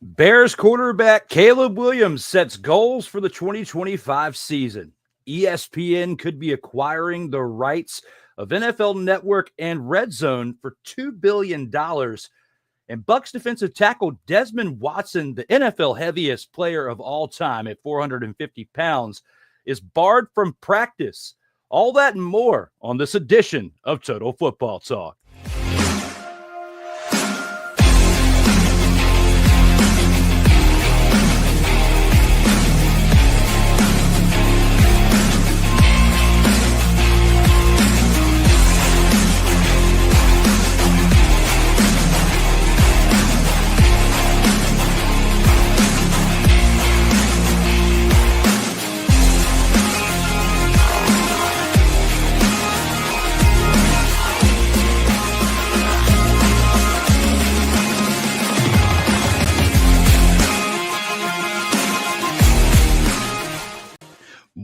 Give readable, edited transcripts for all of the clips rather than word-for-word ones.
Bears quarterback Caleb Williams sets goals for the 2025 season. ESPN could be acquiring the rights of NFL Network and Red Zone for $2 billion. And Bucs defensive tackle Desmond Watson, the NFL heaviest player of all time at 450 pounds, is barred from practice. All that and more on this edition of Total Football Talk.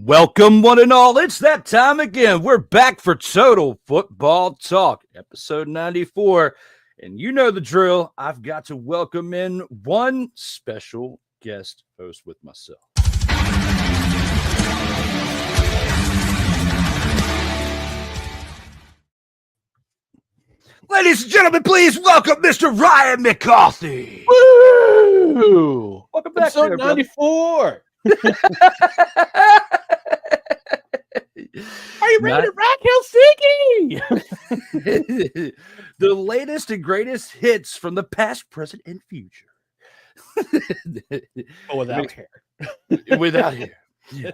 Welcome, one and all. It's that time again. We're back for Total Football Talk, episode 94. And you know the drill. I've got to welcome in one special guest host with myself. Ladies and gentlemen, please welcome Mr. Ryan McCarthy. Woo! Welcome back, episode 94. Are you ready to rock Helsinki? The latest and greatest hits from the past, present, and future. Oh, without hair. Without hair. Yes.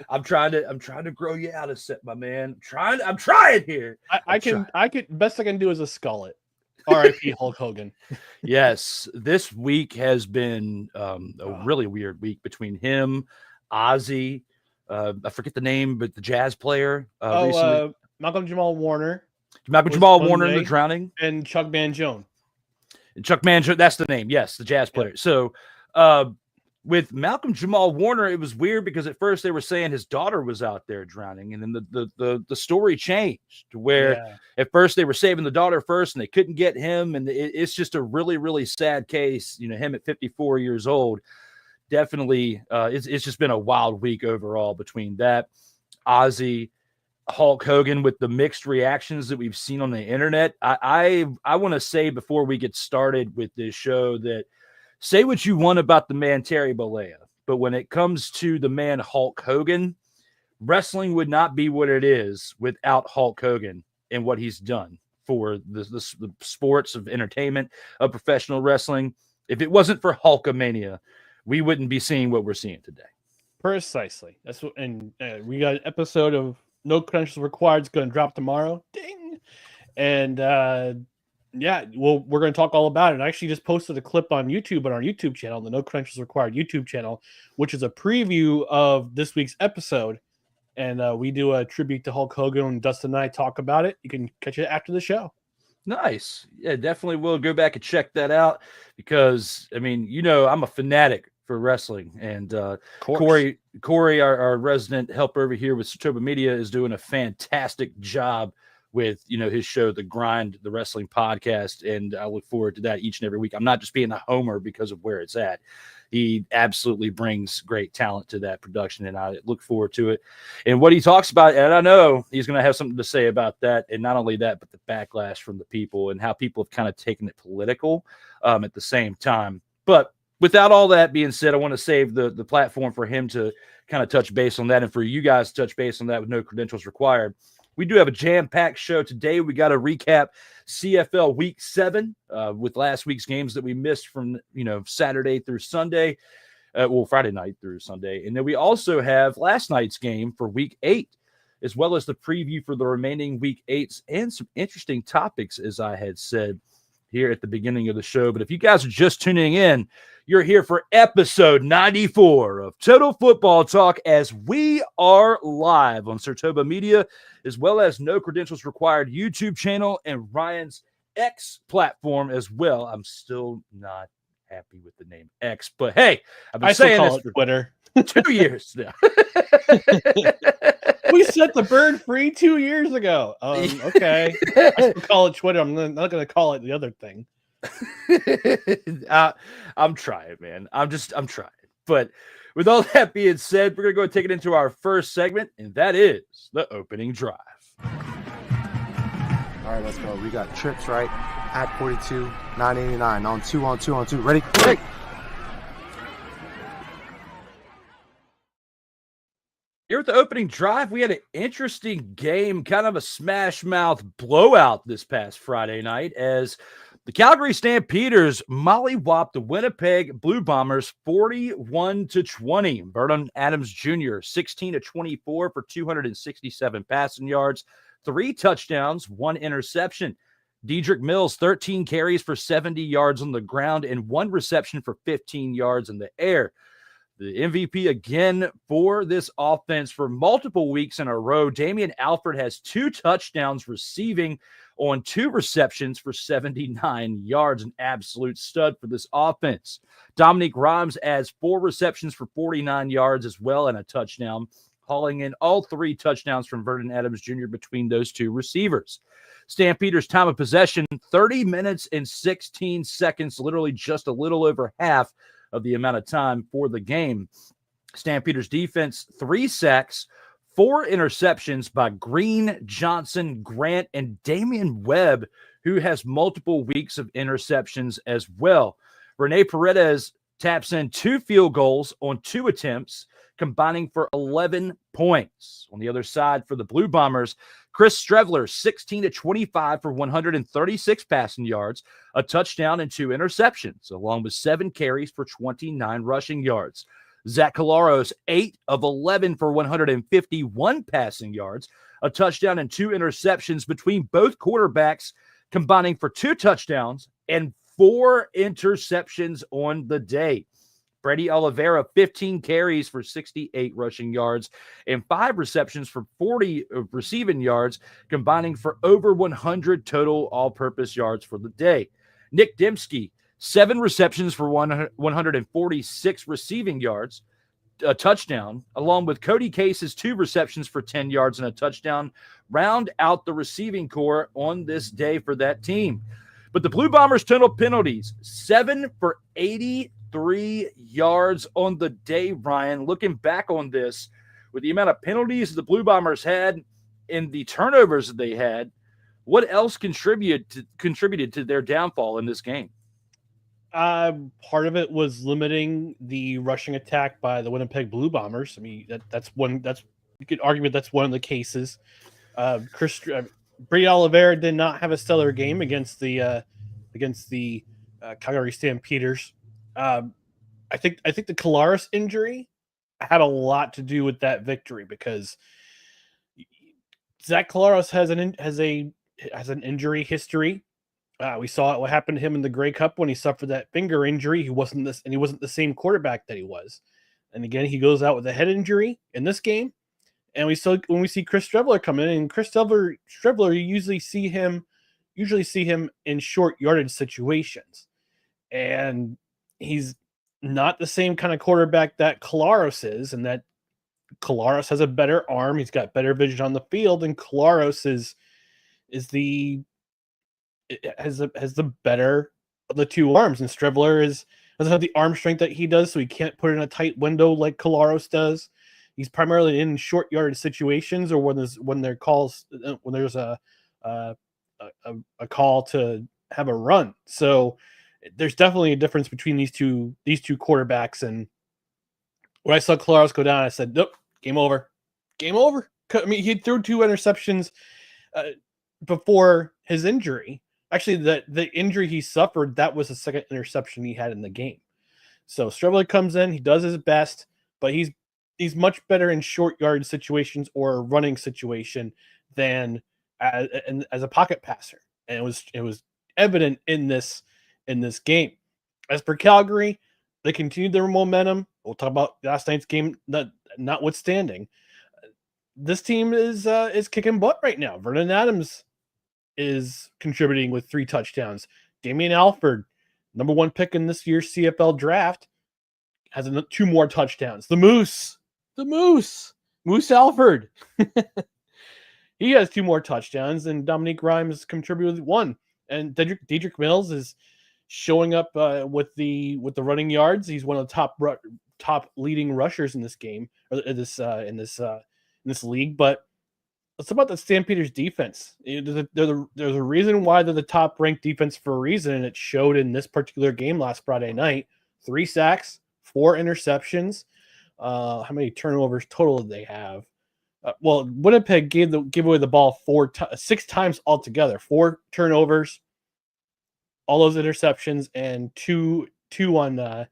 I'm trying to grow you out of set, my man. I'm trying here. I can best I can do is a skullet. R.I.P. Hulk Hogan. Yes, this week has been a really weird week between him, Ozzy. I forget the name, but the jazz player. Malcolm Jamal Warner. The drowning. And Chuck Mangione. That's the name. Yes, the jazz player. So with Malcolm Jamal Warner, it was weird because at first they were saying his daughter was out there drowning. And then the story changed to where at first they were saving the daughter first and they couldn't get him. And it's just a really, really sad case. You know, him at 54 years old. Definitely, it's just been a wild week overall between that, Ozzy, Hulk Hogan with the mixed reactions that we've seen on the internet. I want to say before we get started with this show that say what you want about the man Terry Bollea, but when it comes to the man Hulk Hogan, wrestling would not be what it is without Hulk Hogan and what he's done for the sports of entertainment of professional wrestling. If it wasn't for Hulkamania, we wouldn't be seeing what we're seeing today. Precisely. That's what, and we got an episode of No Credentials Required. It's going to drop tomorrow. Ding. And we're going to talk all about it. I actually just posted a clip on YouTube on our YouTube channel, the No Credentials Required YouTube channel, which is a preview of this week's episode. And we do a tribute to Hulk Hogan, and Dustin and I talk about it. You can catch it after the show. Nice. Yeah, definitely will go back and check that out because, I mean, you know, I'm a fanatic for wrestling. And Corey, our resident helper over here with Sartoba Media, is doing a fantastic job with, you know, his show, The Grind, the wrestling podcast. And I look forward to that each and every week. I'm not just being a homer because of where it's at. He absolutely brings great talent to that production, and I look forward to it. And what he talks about, and I know he's going to have something to say about that, and not only that, but the backlash from the people and how people have kind of taken it political at the same time. But without all that being said, I want to save the platform for him to kind of touch base on that and for you guys to touch base on that with No Credentials Required. We do have a jam-packed show today. We got to recap CFL Week 7 with last week's games that we missed from, you know, Saturday through Sunday. Friday night through Sunday. And then we also have last night's game for Week 8, as well as the preview for the remaining Week 8s and some interesting topics, as I had said here at the beginning of the show. But if you guys are just tuning in, you're here for episode 94 of Total Football Talk as we are live on Sartoba Media, as well as No Credentials Required YouTube channel and Ryan's X platform as well. I'm still not happy with the name X, but hey, I've been saying this for Twitter 2 years now. We set the bird free 2 years ago. Okay. I still call it Twitter. I'm not going to call it the other thing. I'm trying, man. I'm trying. But with all that being said, we're going to go and take it into our first segment, and that is the opening drive. All right, let's go. We got trips, right? At 42, 989. On two. Ready? Break. Here at the opening drive, we had an interesting game, kind of a smash mouth blowout this past Friday night as the Calgary Stampeders mollywopped the Winnipeg Blue Bombers 41-20. Vernon Adams Jr. 16-24 for 267 passing yards, 3 touchdowns, 1 interception. Dedrick Mills 13 carries for 70 yards on the ground and 1 reception for 15 yards in the air. The MVP again for this offense for multiple weeks in a row. Damian Alford has 2 touchdowns receiving on 2 receptions for 79 yards. An absolute stud for this offense. Dominique Rhymes has 4 receptions for 49 yards as well and a touchdown, hauling in all 3 touchdowns from Vernon Adams Jr. between those 2 receivers. Stampeders' time of possession, 30 minutes and 16 seconds, literally just a little over half of the amount of time for the game. Stampeders defense, 3 sacks, 4 interceptions by Green, Johnson, Grant, and Damian Webb, who has multiple weeks of interceptions as well. Rene Paredes taps in 2 field goals on 2 attempts, combining for 11 points. On the other side for the Blue Bombers, Chris Strevler, 16-25 for 136 passing yards, a touchdown and 2 interceptions, along with 7 carries for 29 rushing yards. Zach Collaros, 8 of 11 for 151 passing yards, a touchdown and 2 interceptions between both quarterbacks, combining for 2 touchdowns and 4 interceptions on the day. Brady Oliveira, 15 carries for 68 rushing yards and 5 receptions for 40 receiving yards, combining for over 100 total all-purpose yards for the day. Nick Dembski, 7 receptions for 146 receiving yards, a touchdown, along with Cody Case's 2 receptions for 10 yards and a touchdown, round out the receiving core on this day for that team. But the Blue Bombers total penalties, 7 for 83 yards on the day, Ryan. Looking back on this, with the amount of penalties the Blue Bombers had and the turnovers that they had, what else contributed to their downfall in this game? Part of it was limiting the rushing attack by the Winnipeg Blue Bombers. I mean, that's you could argue that's one of the cases. Brady Oliveira did not have a stellar game against the Calgary Stampeders. I think the Collaros injury had a lot to do with that victory because Zach Collaros has an injury history. We saw what happened to him in the Grey Cup when he suffered that finger injury. He wasn't the same quarterback that he was. And again, he goes out with a head injury in this game. And when we see Chris Strevler come in, and Chris Strevler, you usually see him in short yardage situations. And he's not the same kind of quarterback that Collaros is, and that Collaros has a better arm. He's got better vision on the field, and Collaros has the better of the 2 arms. And Strevler doesn't have the arm strength that he does, so he can't put in a tight window like Collaros does. He's primarily in short yardage situations, or when there's a call to have a run. So there's definitely a difference between these two quarterbacks. And when I saw Collaros go down, I said, "Nope, game over." I mean, he threw 2 interceptions before his injury. Actually, the injury he suffered, that was the second interception he had in the game. So Strevler comes in, he does his best, but he's much better in short yard situations or a running situation than as a pocket passer. And it was evident in this game. As for Calgary, they continued their momentum. We'll talk about last night's game notwithstanding. This team is kicking butt right now. Vernon Adams is contributing with 3 touchdowns. Damian Alford, number 1 pick in this year's CFL draft, has 2 more touchdowns. The Moose Alford. He has 2 more touchdowns, and Dominique Rhymes contributed 1. And Dedrick Mills showing up with the running yards. He's one of the top leading rushers in this game, or in this league. But let's talk about the Stampeders defense. There's a reason why they're the top ranked defense for a reason, and it showed in this particular game last Friday night. 3 sacks, 4 interceptions. How many turnovers total did they have? Well, Winnipeg gave away the ball 6 times altogether. 4 turnovers, all those interceptions, and two giveaways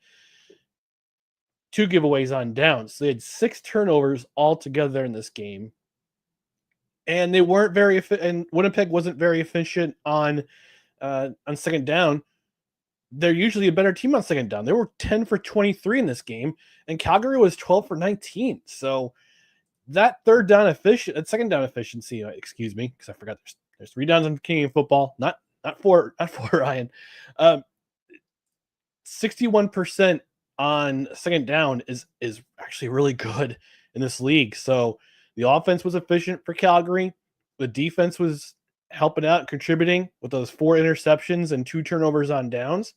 on downs. So they had 6 turnovers altogether in this game, and they weren't very and Winnipeg wasn't very efficient on second down. They're usually a better team on second down. They were 10 for 23 in this game, and Calgary was 12 for 19. So that second down efficiency, excuse me, because I forgot there's 3 downs in Canadian football, not four, Ryan. 61% on second down is actually really good in this league. So the offense was efficient for Calgary. The defense was helping out, contributing with those 4 interceptions and 2 turnovers on downs.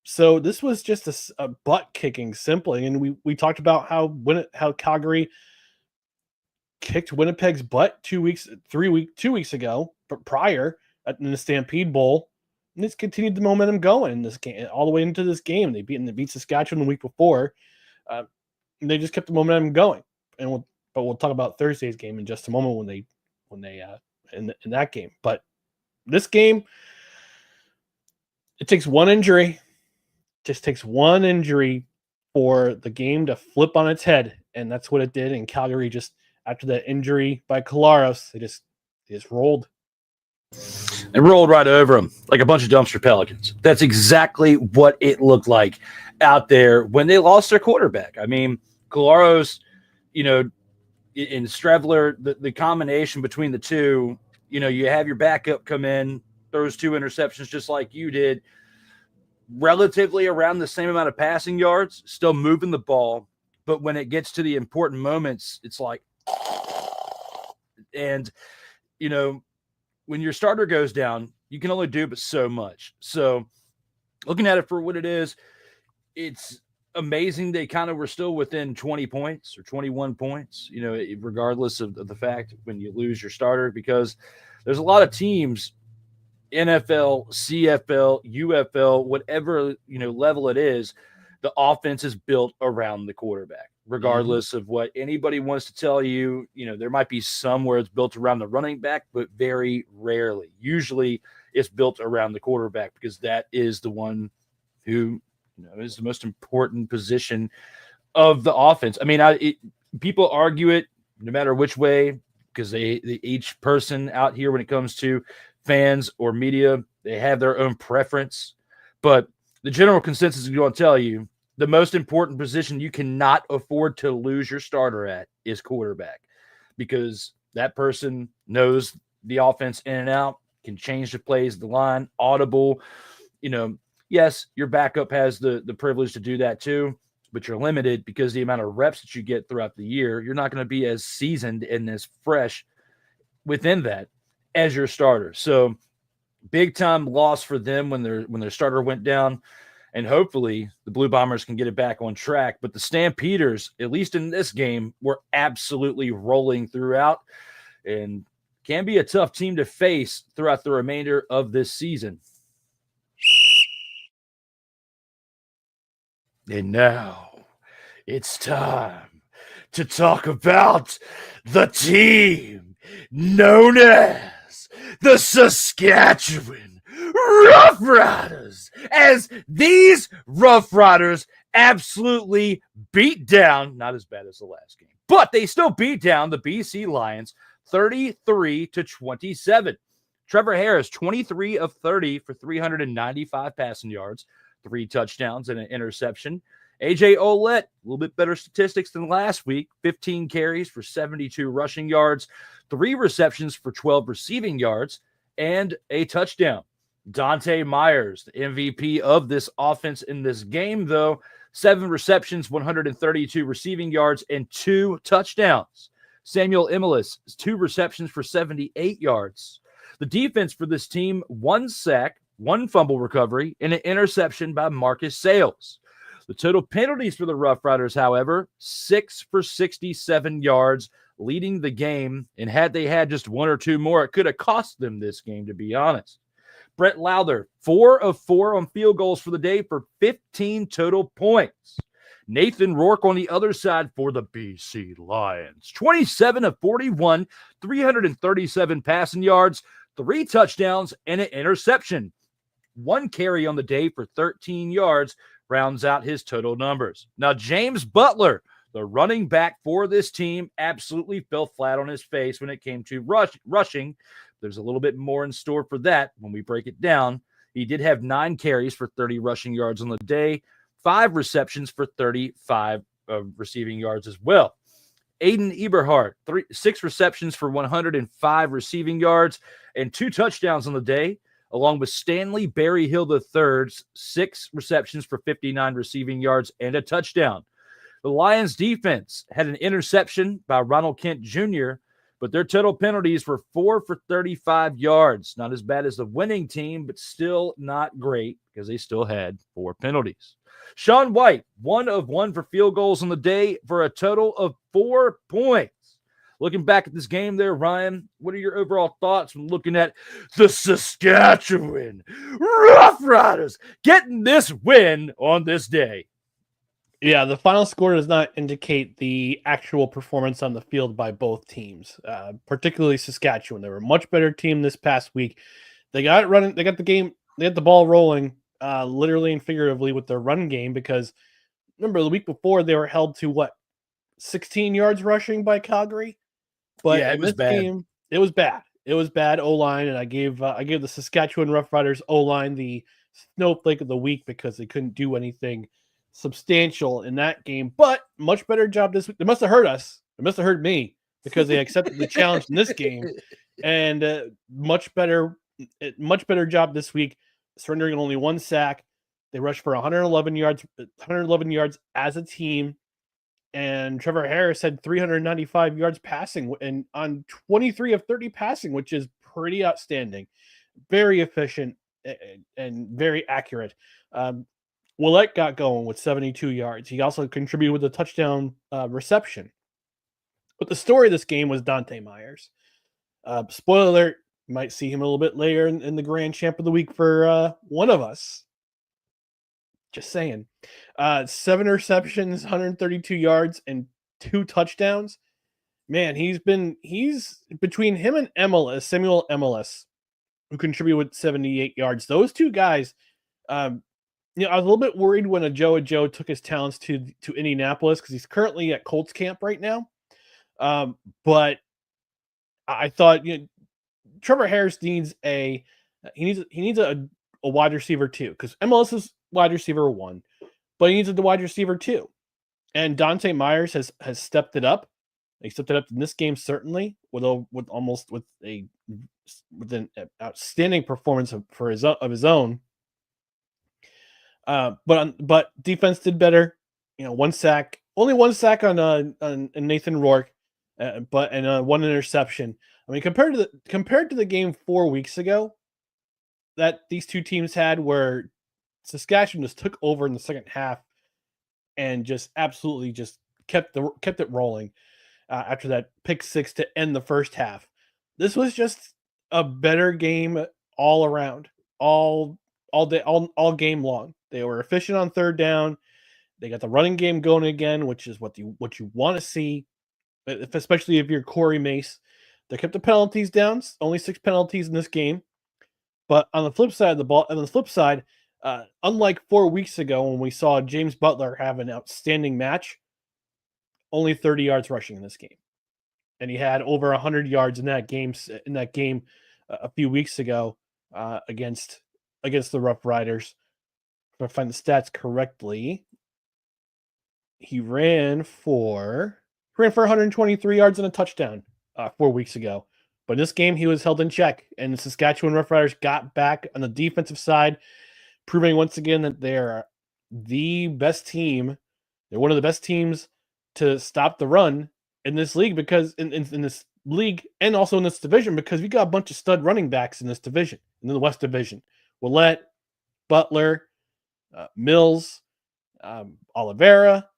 So this was just a butt kicking simply. And we talked about how Calgary kicked Winnipeg's butt 2 weeks ago, but prior in the Stampede Bowl. And it's continued the momentum going in this game all the way into this game. They beat Saskatchewan the week before. They just kept the momentum going. And we'll talk about Thursday's game in just a moment when they in that game. But this game, it takes one injury. Just takes one injury for the game to flip on its head, and that's what it did. And Calgary, just after that injury by Kolaros, they just rolled. It rolled right over them like a bunch of dumpster pelicans. That's exactly what it looked like out there when they lost their quarterback. I mean, Kolaros, in Strevler, the combination between the two, you have your backup come in, throws 2 interceptions just like you did, relatively around the same amount of passing yards, still moving the ball. But when it gets to the important moments, it's like, and, when your starter goes down, you can only do but so much. So looking at it for what it is, it's amazing they kind of were still within 20 points or 21 points, regardless of the fact when you lose your starter, because there's a lot of teams, NFL, CFL, UFL, whatever, level it is, the offense is built around the quarterback. Regardless of what anybody wants to tell you, there might be some where it's built around the running back, but very rarely. Usually it's built around the quarterback because that is the one who, is the most important position of the offense. I mean, people argue it no matter which way, because each person out here, when it comes to fans or media, they have their own preference. But the general consensus is going to tell you, the most important position you cannot afford to lose your starter at is quarterback, because that person knows the offense in and out, can change the plays, the line, audible. Yes, your backup has the privilege to do that too, but you're limited because the amount of reps that you get throughout the year, you're not going to be as seasoned and as fresh within that as your starter. So big time loss for them when their starter went down. And hopefully the Blue Bombers can get it back on track. But the Stampeders, at least in this game, were absolutely rolling throughout and can be a tough team to face throughout the remainder of this season. And now it's time to talk about the team known as the Saskatchewan Roughriders, as these Roughriders absolutely beat down, not as bad as the last game, but they still beat down the BC Lions 33-27. Trevor Harris, 23 of 30 for 395 passing yards, 3 touchdowns and an interception. AJ Ouellette, a little bit better statistics than last week, 15 carries for 72 rushing yards, 3 receptions for 12 receiving yards, and a touchdown. Dante Myers, the MVP of this offense in this game, though, 7 receptions, 132 receiving yards, and 2 touchdowns. Samuel Emilis, 2 receptions for 78 yards. The defense for this team, 1 sack, 1 fumble recovery, and an interception by Marcus Sales. The total penalties for the Roughriders, however, 6 for 67 yards, leading the game. And had they had just 1 or 2 more, it could have cost them this game, to be honest. Brett Lowther, 4 of 4 on field goals for the day for 15 total points. Nathan Rourke on the other side for the BC Lions, 27 of 41, 337 passing yards, 3 touchdowns, and an interception. 1 carry on the day for 13 yards rounds out his total numbers. Now, James Butler, the running back for this team, absolutely fell flat on his face when it came to rushing. There's a little bit more in store for that when we break it down. He did have 9 carries for 30 rushing yards on the day, 5 receptions for 35 receiving yards as well. Aiden Eberhardt, 6 receptions for 105 receiving yards and 2 touchdowns on the day, along with Stanley Berryhill III's 6 receptions for 59 receiving yards and a touchdown. The Lions defense had an interception by Ronald Kent Jr., but their total penalties were 4 for 35 yards. Not as bad as the winning team, but still not great because they still had 4 penalties. Sean White, 1 of 1 for field goals on the day for a total of 4 points. Looking back at this game there, Ryan, what are your overall thoughts when looking at the Saskatchewan Roughriders getting this win on this day? Yeah, the final score does not indicate the actual performance on the field by both teams, particularly Saskatchewan. They were a much better team this past week. They got it running. They got the ball rolling, literally and figuratively with their run game, because remember the week before they were held to 16 yards rushing by Calgary. But yeah, it was bad. Game, it was bad. It was bad O-line, and I gave the Saskatchewan Roughriders O-line the snowflake of the week because they couldn't do anything substantial in that game. But much better job this week. They must have hurt us. It must have hurt me because they accepted the challenge in this game, and much better job this week, surrendering only 1 sack. They rushed for 111 yards as a team. And Trevor Harris had 395 yards passing and on 23 of 30 passing, which is pretty outstanding. Very efficient and very accurate. Willett got going with 72 yards. He also contributed with a touchdown reception. But the story of this game was Dante Myers. Spoiler alert, you might see him a little bit later in the Grand Champ of the Week for one of us. Just saying. 7 receptions, 132 yards, and 2 touchdowns. Man, he's between him and Samuel MLS, who contributed with 78 yards. Those 2 guys, I was a little bit worried when Joe took his talents to Indianapolis because he's currently at Colts camp right now. But I thought Trevor Harris needs a wide receiver too, because MLS is wide receiver 1, but he needs a wide receiver 2. And Dante Myers has stepped it up. He stepped it up in this game, certainly, with an outstanding performance of his own. But defense did better. 1 sack, only 1 sack on Nathan Rourke, and 1 interception. I mean, compared to the game 4 weeks ago that these 2 teams had, where Saskatchewan just took over in the second half and just absolutely just kept it rolling after that pick 6 to end the first half. This was just a better game all around, all game long. They were efficient on third down. They got the running game going again, which is what you want to see, especially if you're Corey Mace. They kept the penalties down, only 6 penalties in this game. But on the flip side of the ball, unlike 4 weeks ago when we saw James Butler have an outstanding match, only 30 yards rushing in this game, and he had over 100 yards in that game a few weeks ago against the Roughriders. If I find the stats correctly, he ran for 123 yards and a touchdown 4 weeks ago. But in this game, he was held in check, and the Saskatchewan Roughriders got back on the defensive side, proving once again that they're the best team. They're one of the best teams to stop the run in this league, because in this league and also in this division, because we got a bunch of stud running backs in this division, in the West Division. Willette, Butler, Mills, Oliveira,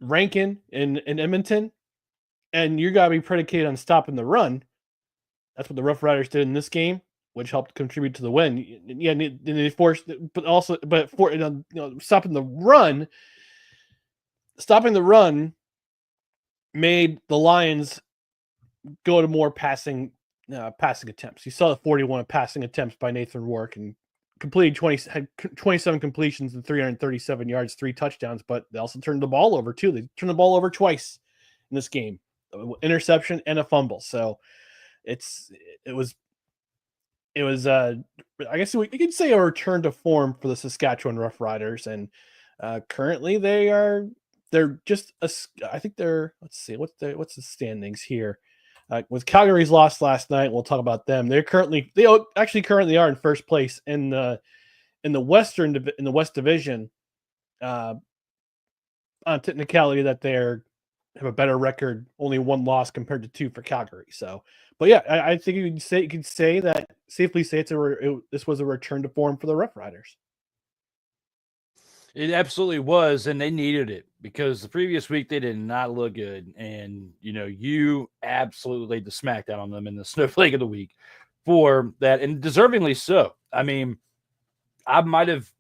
Rankin in Edmonton, and you got to be predicated on stopping the run. That's what the Roughriders did in this game, which helped contribute to the win. Yeah, they forced, but stopping the run made the Lions go to more passing attempts. You saw the 41 passing attempts by Nathan Rourke and had 27 completions and 337 yards, 3 touchdowns, but they also turned the ball over too. They turned the ball over twice in this game, interception and a fumble. So it was I guess you could say a return to form for the Saskatchewan Roughriders, and currently they're just I think they're, let's see, what's the standings here. With Calgary's loss last night, we'll talk about them. They currently are in first place in the West Division, on technicality that they have a better record, only 1 loss compared to 2 for Calgary. So, but yeah, I think you could safely say this was a return to form for the Roughriders. It absolutely was, and they needed it because the previous week they did not look good. And, you absolutely laid the smackdown on them in the Snowflake of the Week for that, and deservingly so. I mean, I might have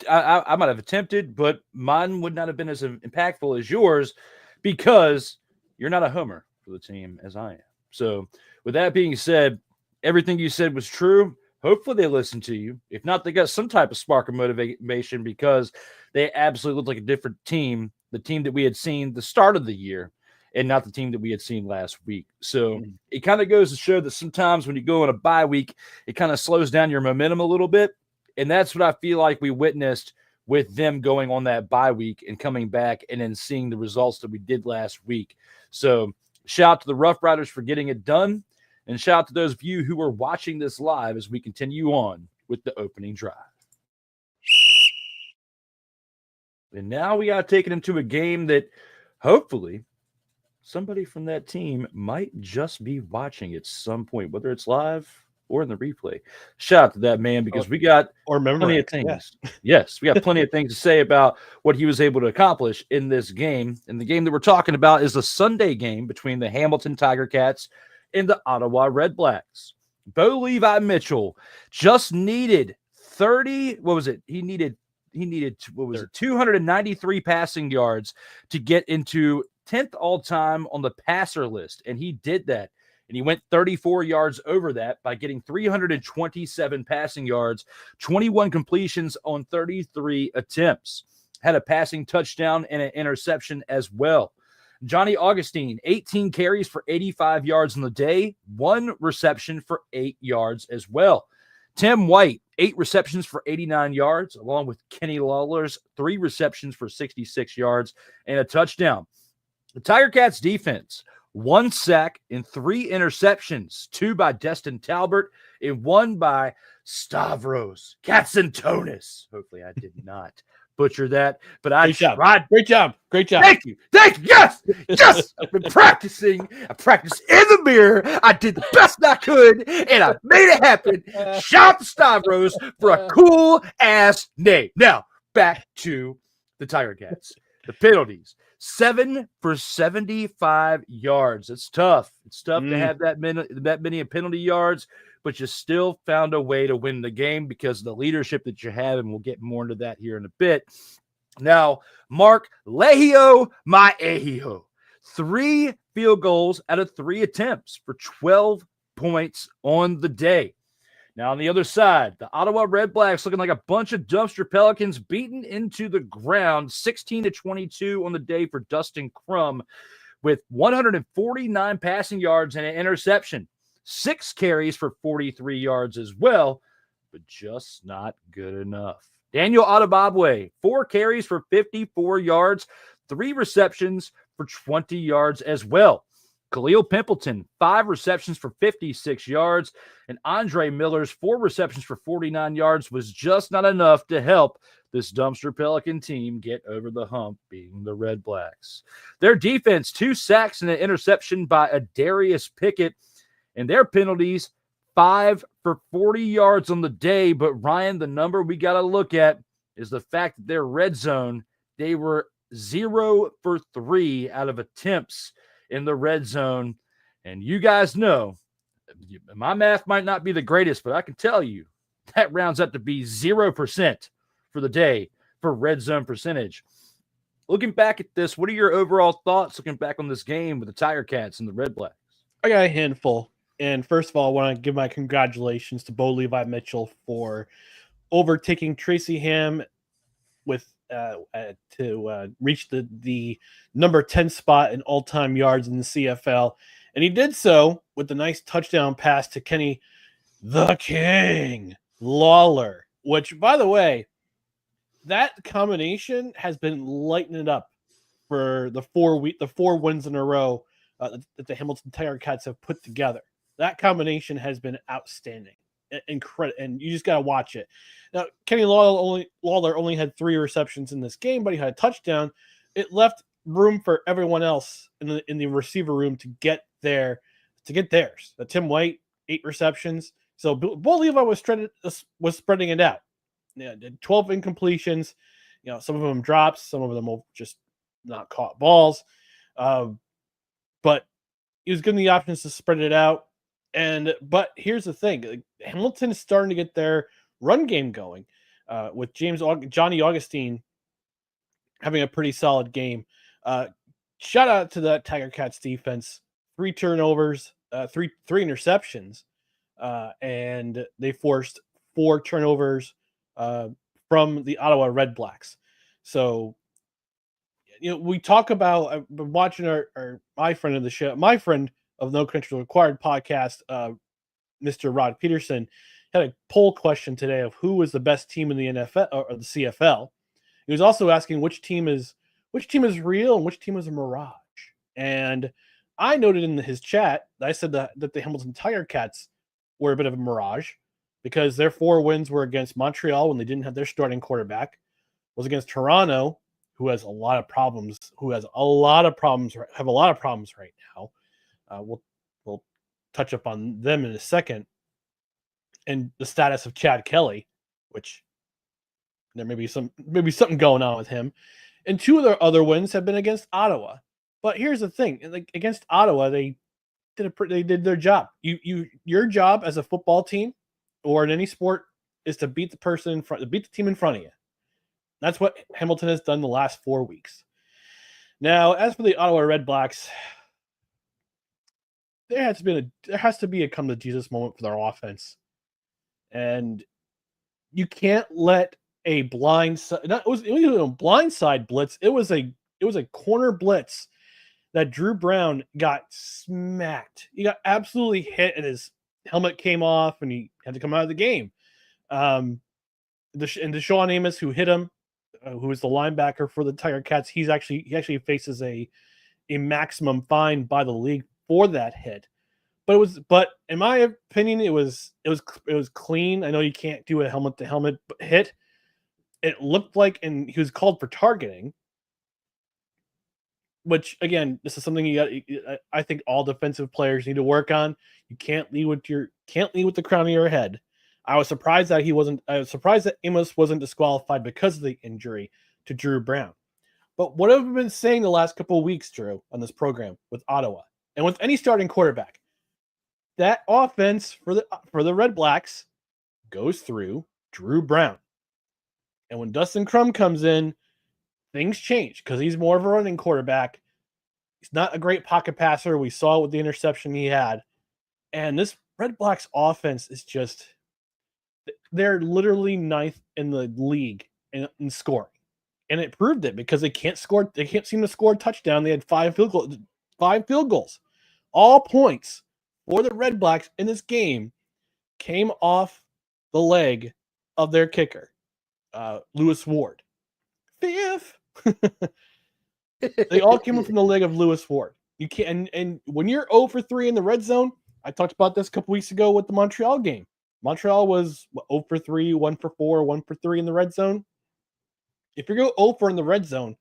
attempted, but mine would not have been as impactful as yours because you're not a homer for the team as I am. So with that being said, everything you said was true. Hopefully they listen to you. If not, they got some type of spark of motivation because they absolutely looked like a different team, the team that we had seen the start of the year and not the team that we had seen last week. So it kind of goes to show that sometimes when you go on a bye week, it kind of slows down your momentum a little bit. And that's what I feel like we witnessed with them going on that bye week and coming back and then seeing the results that we did last week. So shout out to the Roughriders for getting it done. And shout out to those of you who are watching this live as we continue on with the opening drive. And now we got to take it into a game that hopefully somebody from that team might just be watching at some point, whether it's live or in the replay. Shout out to that man because we got plenty of things. Yeah. Yes, we got plenty of things to say about what he was able to accomplish in this game. And the game that we're talking about is the Sunday game between the Hamilton Tiger Cats and the Ottawa Redblacks. Bo Levi Mitchell just needed 30. What was it? He needed 293 passing yards to get into 10th all time on the passer list. And he did that. And he went 34 yards over that by getting 327 passing yards, 21 completions on 33 attempts. Had a passing touchdown and an interception as well. Johnny Augustine, 18 carries for 85 yards on the day, 1 reception for 8 yards as well. Tim White, 8 receptions for 89 yards, along with Kenny Lawler's 3 receptions for 66 yards and a touchdown. The Tiger Cats defense, 1 sack and 3 interceptions, 2 by Destin Talbert and 1 by Stavros Katsantonis. Hopefully I did not butcher that, but I tried. Great job. Thank you. Yes. I've been practicing. I practiced in the mirror. I did the best I could, and I made it happen. Shout out to Stavros for a cool ass name. Now back to the Tiger Cats. The penalties: 7 for 75 yards. It's tough. It's tough to have that many penalty yards, but you still found a way to win the game because of the leadership that you have, and we'll get more into that here in a bit. Now, Mark Lehio Maehio, 3 field goals out of 3 attempts for 12 points on the day. Now, on the other side, the Ottawa Redblacks looking like a bunch of dumpster pelicans beaten into the ground, 16-22 on the day for Dustin Crum with 149 passing yards and an interception. 6 carries for 43 yards as well, but just not good enough. Daniel Adebabwe, 4 carries for 54 yards, 3 receptions for 20 yards as well. Khalil Pimpleton, 5 receptions for 56 yards, and Andre Miller's 4 receptions for 49 yards was just not enough to help this dumpster Pelican team get over the hump, being the Redblacks. Their defense, 2 sacks and an interception by Adarius Pickett, and their penalties, 5 for 40 yards on the day. But Ryan, the number we got to look at is the fact that their red zone, they were 0 for 3 out of attempts in the red zone. And you guys know, my math might not be the greatest, but I can tell you that rounds up to be 0% for the day for red zone percentage. Looking back at this, what are your overall thoughts looking back on this game with the Tiger Cats and the Redblacks? I got a handful. And first of all, I want to give my congratulations to Levi Mitchell for overtaking Tracy Ham with to reach the number 10 spot in all-time yards in the CFL. And he did so with a nice touchdown pass to Kenny the King Lawler, which, by the way, that combination has been lighting it up for the 4 wins in a row that the Hamilton Tiger Cats have put together. That combination has been outstanding, incredible, and you just got to watch it. Now, Kenny Lawler only had 3 receptions in this game, but he had a touchdown. It left room for everyone else in the receiver room to get theirs. Tim White, 8 receptions. So Bo Levi was spreading it out. 12 incompletions. Some of them drops, some of them just not caught balls. But he was given the options to spread it out. But here's the thing: Hamilton is starting to get their run game going with Johnny Augustine having a pretty solid game. Shout out to that Tiger Cats defense: 3 turnovers, 3 interceptions, and they forced 4 turnovers from the Ottawa Redblacks. So, we talk about. I've been watching my friend of the show, my friend of No Credentials Required podcast, Mr. Rod Peterson, had a poll question today of who was the best team in the NFL or the CFL. He was also asking which team is real and which team is a mirage. And I noted in his chat that I said that the Hamilton Tiger Cats were a bit of a mirage because their 4 wins were against Montreal when they didn't have their starting quarterback, was against Toronto, who has a lot of problems, have a lot of problems right now. We'll touch up on them in a second, and the status of Chad Kelly, which there may be something going on with him. And 2 of their other wins have been against Ottawa. But here's the thing: against Ottawa, they did their job. Your job as a football team or in any sport is to beat the team in front of you. That's what Hamilton has done the last 4 weeks. Now, as for the Ottawa Redblacks, there has to be a come to Jesus moment for their offense, and you can't let a blindside blitz. It was a corner blitz that Drew Brown got smacked. He got absolutely hit, and his helmet came off, and he had to come out of the game. And Deshaun Amos, who hit him, who is the linebacker for the Tiger Cats, he actually faces a maximum fine by the league for that hit. But in my opinion, it was clean. I know you can't do a helmet to helmet hit. It looked like, and he was called for targeting, which again, this is something I think all defensive players need to work on. You can't lead with the crown of your head. I was surprised that Amos wasn't disqualified because of the injury to Drew Brown. But what have we been saying the last couple of weeks, Drew, on this program with Ottawa and with any starting quarterback? That offense for the Redblacks goes through Drew Brown. And when Dustin Crum comes in, things change because he's more of a running quarterback. He's not a great pocket passer. We saw it with the interception he had. And this Redblacks offense is just, they're literally 9th in the league in scoring. And it proved it because they can't seem to score a touchdown. They had 5 field goals. All points for the Redblacks in this game came off the leg of their kicker, Lewis Ward. 5th. They all came from the leg of Lewis Ward. You can't, and when you're 0 for 3 in the red zone, I talked about this a couple weeks ago with the Montreal game. Montreal was 0 for 3, 1 for 4, 1 for 3 in the red zone. If you go 0 for in the red zone,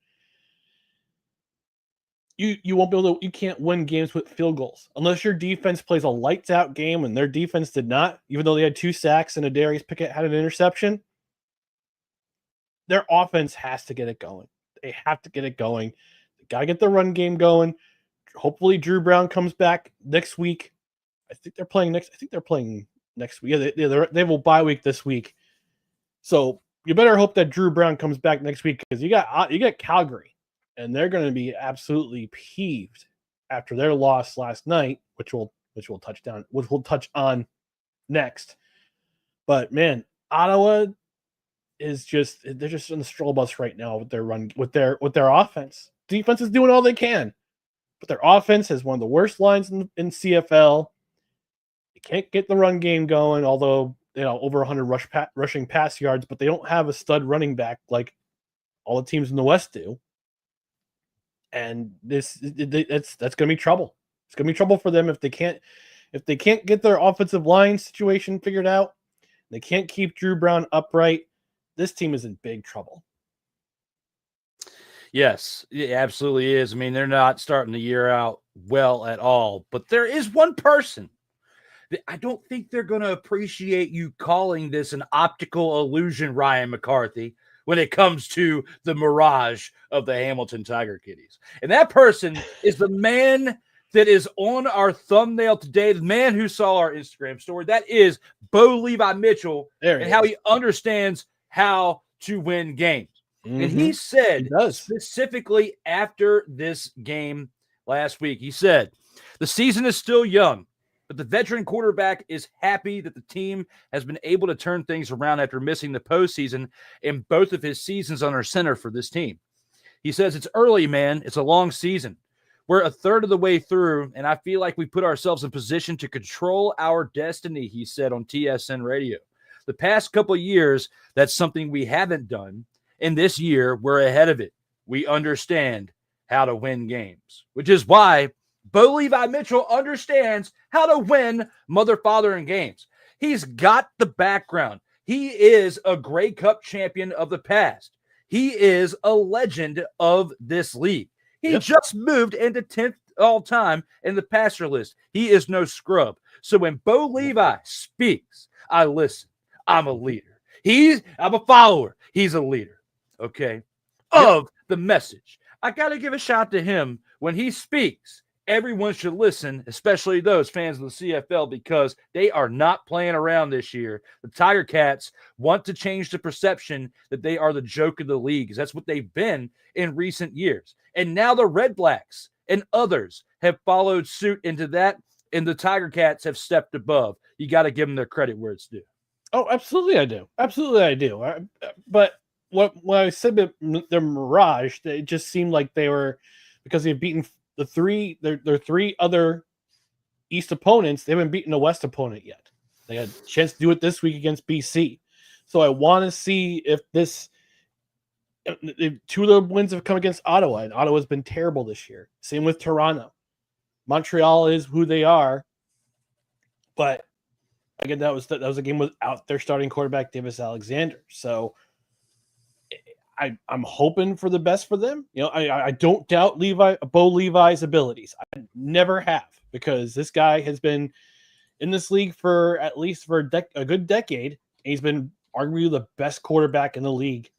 you won't be able to. You can't win games with field goals unless your defense plays a lights out game, and their defense did not. Even though they had 2 sacks and Darius Pickett had an interception, their offense has to get it going. They have to get it going. They got to get the run game going. Hopefully, Drew Brown comes back next week. I think they're playing next. I think they're playing next week. Yeah, they have a bye week this week, so you better hope that Drew Brown comes back next week because you got Calgary. And they're going to be absolutely peeved after their loss last night, which we'll touch on next. But man, Ottawa is they're just on the stroll bus right now with their offense. Defense is doing all they can, but their offense has one of the worst lines in CFL. They can't get the run game going, although over 100 rushing pass yards, but they don't have a stud running back like all the teams in the West do. And that's going to be trouble. It's going to be trouble for them if they can't get their offensive line situation figured out. They can't keep Drew Brown upright. This team is in big trouble. Yes, it absolutely is. I mean, they're not starting the year out well at all. But there is one person that I don't think they're going to appreciate you calling this an optical illusion, Ryan McCarthy, when it comes to the mirage of the Hamilton Tiger Kitties. And that person is the man that is on our thumbnail today, the man who saw our Instagram story. That is Levi Mitchell and how he understands how to win games. Mm-hmm. And he said specifically after this game last week, he said, the season is still young, but the veteran quarterback is happy that the team has been able to turn things around after missing the postseason in both of his seasons under center for this team. He says, it's early, man. It's a long season. We're a third of the way through, and I feel like we put ourselves in position to control our destiny, he said on TSN radio. The past couple of years, that's something we haven't done, and this year, we're ahead of it. We understand how to win games, which is why Levi Mitchell understands how to win mother, father, in games. He's got the background. He is a Grey Cup champion of the past. He is a legend of this league. He just moved into 10th all-time in the passer list. He is no scrub. So when Bo Levi speaks, I listen. I'm a leader. I'm a follower. He's a leader, okay, of the message. I got to give a shout to him when he speaks. Everyone should listen, especially those fans of the CFL, because they are not playing around this year. The Tiger Cats want to change the perception that they are the joke of the league, because that's what they've been in recent years. And now the Redblacks and others have followed suit into that, and the Tiger Cats have stepped above. You got to give them their credit where it's due. Oh, absolutely I do. Absolutely I do. But when I said their mirage, it just seemed like they were, because they've beaten their 3 other East opponents, they haven't beaten a West opponent yet. They had a chance to do it this week against BC. So I want to see if 2 of the wins have come against Ottawa, and Ottawa's been terrible this year. Same with Toronto. Montreal is who they are, but again, that was a game without their starting quarterback, Davis Alexander. So I'm hoping for the best for them. I don't doubt Bo Levi's abilities. I never have, because this guy has been in this league for at least a good decade. And he's been arguably the best quarterback in the league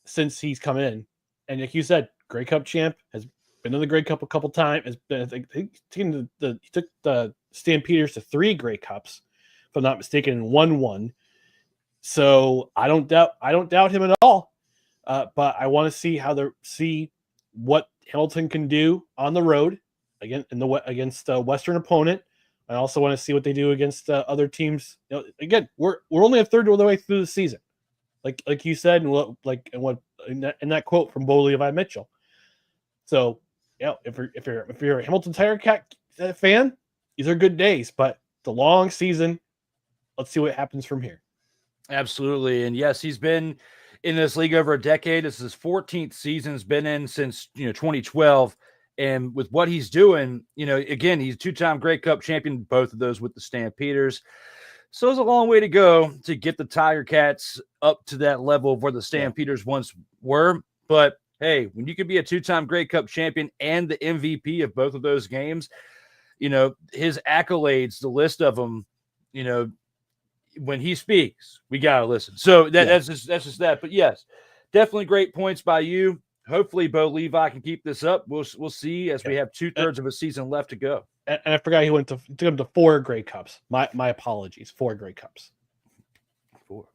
since he's come in. And like you said, Grey Cup champ, has been in the Grey Cup a couple times. He took the Stampeders to 3 Grey Cups, if I'm not mistaken, and won 1. So I don't doubt him at all. But I want to see what Hamilton can do on the road against a Western opponent. I also want to see what they do against other teams. Again, we're only a third of the way through the season, like you said, in that quote from Levi Mitchell. So if you're a Hamilton Tiger Cat fan, these are good days, but the long season. Let's see what happens from here. Absolutely, and yes, he's been in this league over a decade. This is his 14th season. He's been in since 2012. And with what he's doing, again, he's a 2-time Grey Cup champion, both of those with the Stampeders. So it's a long way to go to get the Tiger Cats up to that level of where the Stampeders once were. But hey, when you could be a 2-time Grey Cup champion and the MVP of both of those games, his accolades, the list of them, when he speaks, we got to listen. So that's just that. But yes, definitely great points by you. Hopefully Bo Levi can keep this up. We'll see as we have 2/3 of a season left to go. And I forgot he took him to 4 Grey Cups. My apologies. 4 Grey Cups. 4.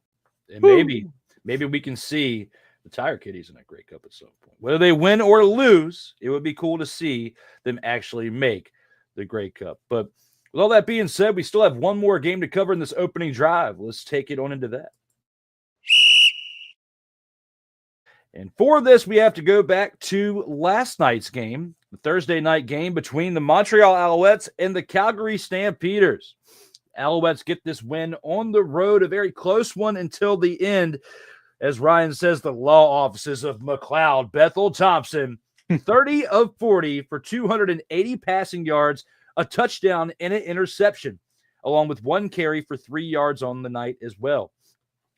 And maybe we can see the Tire Kitties in a Grey Cup at some point. Whether they win or lose, it would be cool to see them actually make the Grey Cup. But with all that being said, we still have one more game to cover in this opening drive. Let's take it on into that. And for this, we have to go back to last night's game, the Thursday night game between the Montreal Alouettes and the Calgary Stampeders. Alouettes get this win on the road, a very close one until the end. As Ryan says, the law offices of McLeod, Bethel Thompson, 30 of 40 for 280 passing yards, a touchdown, and an interception, along with 1 carry for 3 yards on the night as well.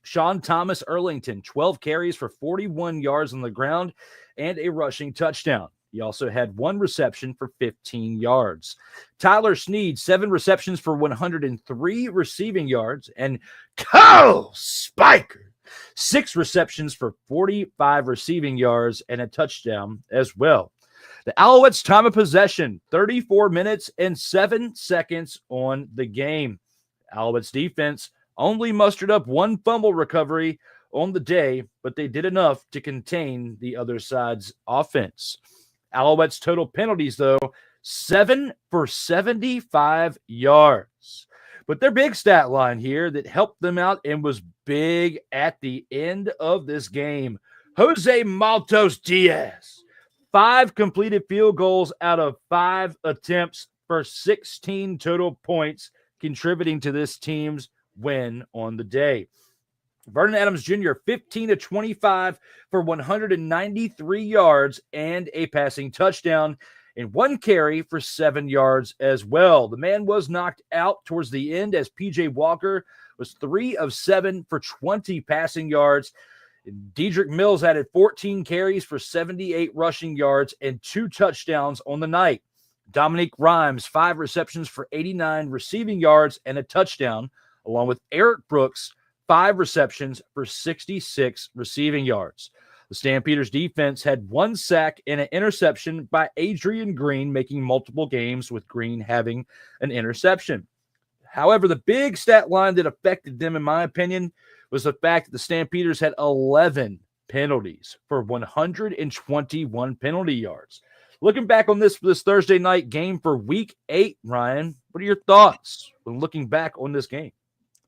Sean Thomas Erlington, 12 carries for 41 yards on the ground and a rushing touchdown. He also had 1 reception for 15 yards. Tyler Sneed, 7 receptions for 103 receiving yards. And Kyle Spiker, 6 receptions for 45 receiving yards and a touchdown as well. The Alouettes' time of possession, 34 minutes and 7 seconds on the game. Alouettes' defense only mustered up 1 fumble recovery on the day, but they did enough to contain the other side's offense. Alouettes' total penalties, though, 7 for 75 yards. But their big stat line here that helped them out and was big at the end of this game, Jose Maltos Diaz, 5 completed field goals out of 5 attempts for 16 total points, contributing to this team's win on the day. Vernon Adams Jr., 15 of 25 for 193 yards and a passing touchdown, and 1 carry for 7 yards as well. The man was knocked out towards the end as P.J. Walker was 3 of 7 for 20 passing yards. Dedrick Mills added 14 carries for 78 rushing yards and 2 touchdowns on the night. Dominique Rhymes, 5 receptions for 89 receiving yards and a touchdown, along with Eric Brooks, 5 receptions for 66 receiving yards. The Stampeders defense had 1 sack and an interception by Adrian Green, making multiple games with Green having an interception. However, the big stat line that affected them, in my opinion, was the fact that the Stampeders had 11 penalties for 121 penalty yards. Looking back on this Thursday night game for Week 8, Ryan, what are your thoughts when looking back on this game?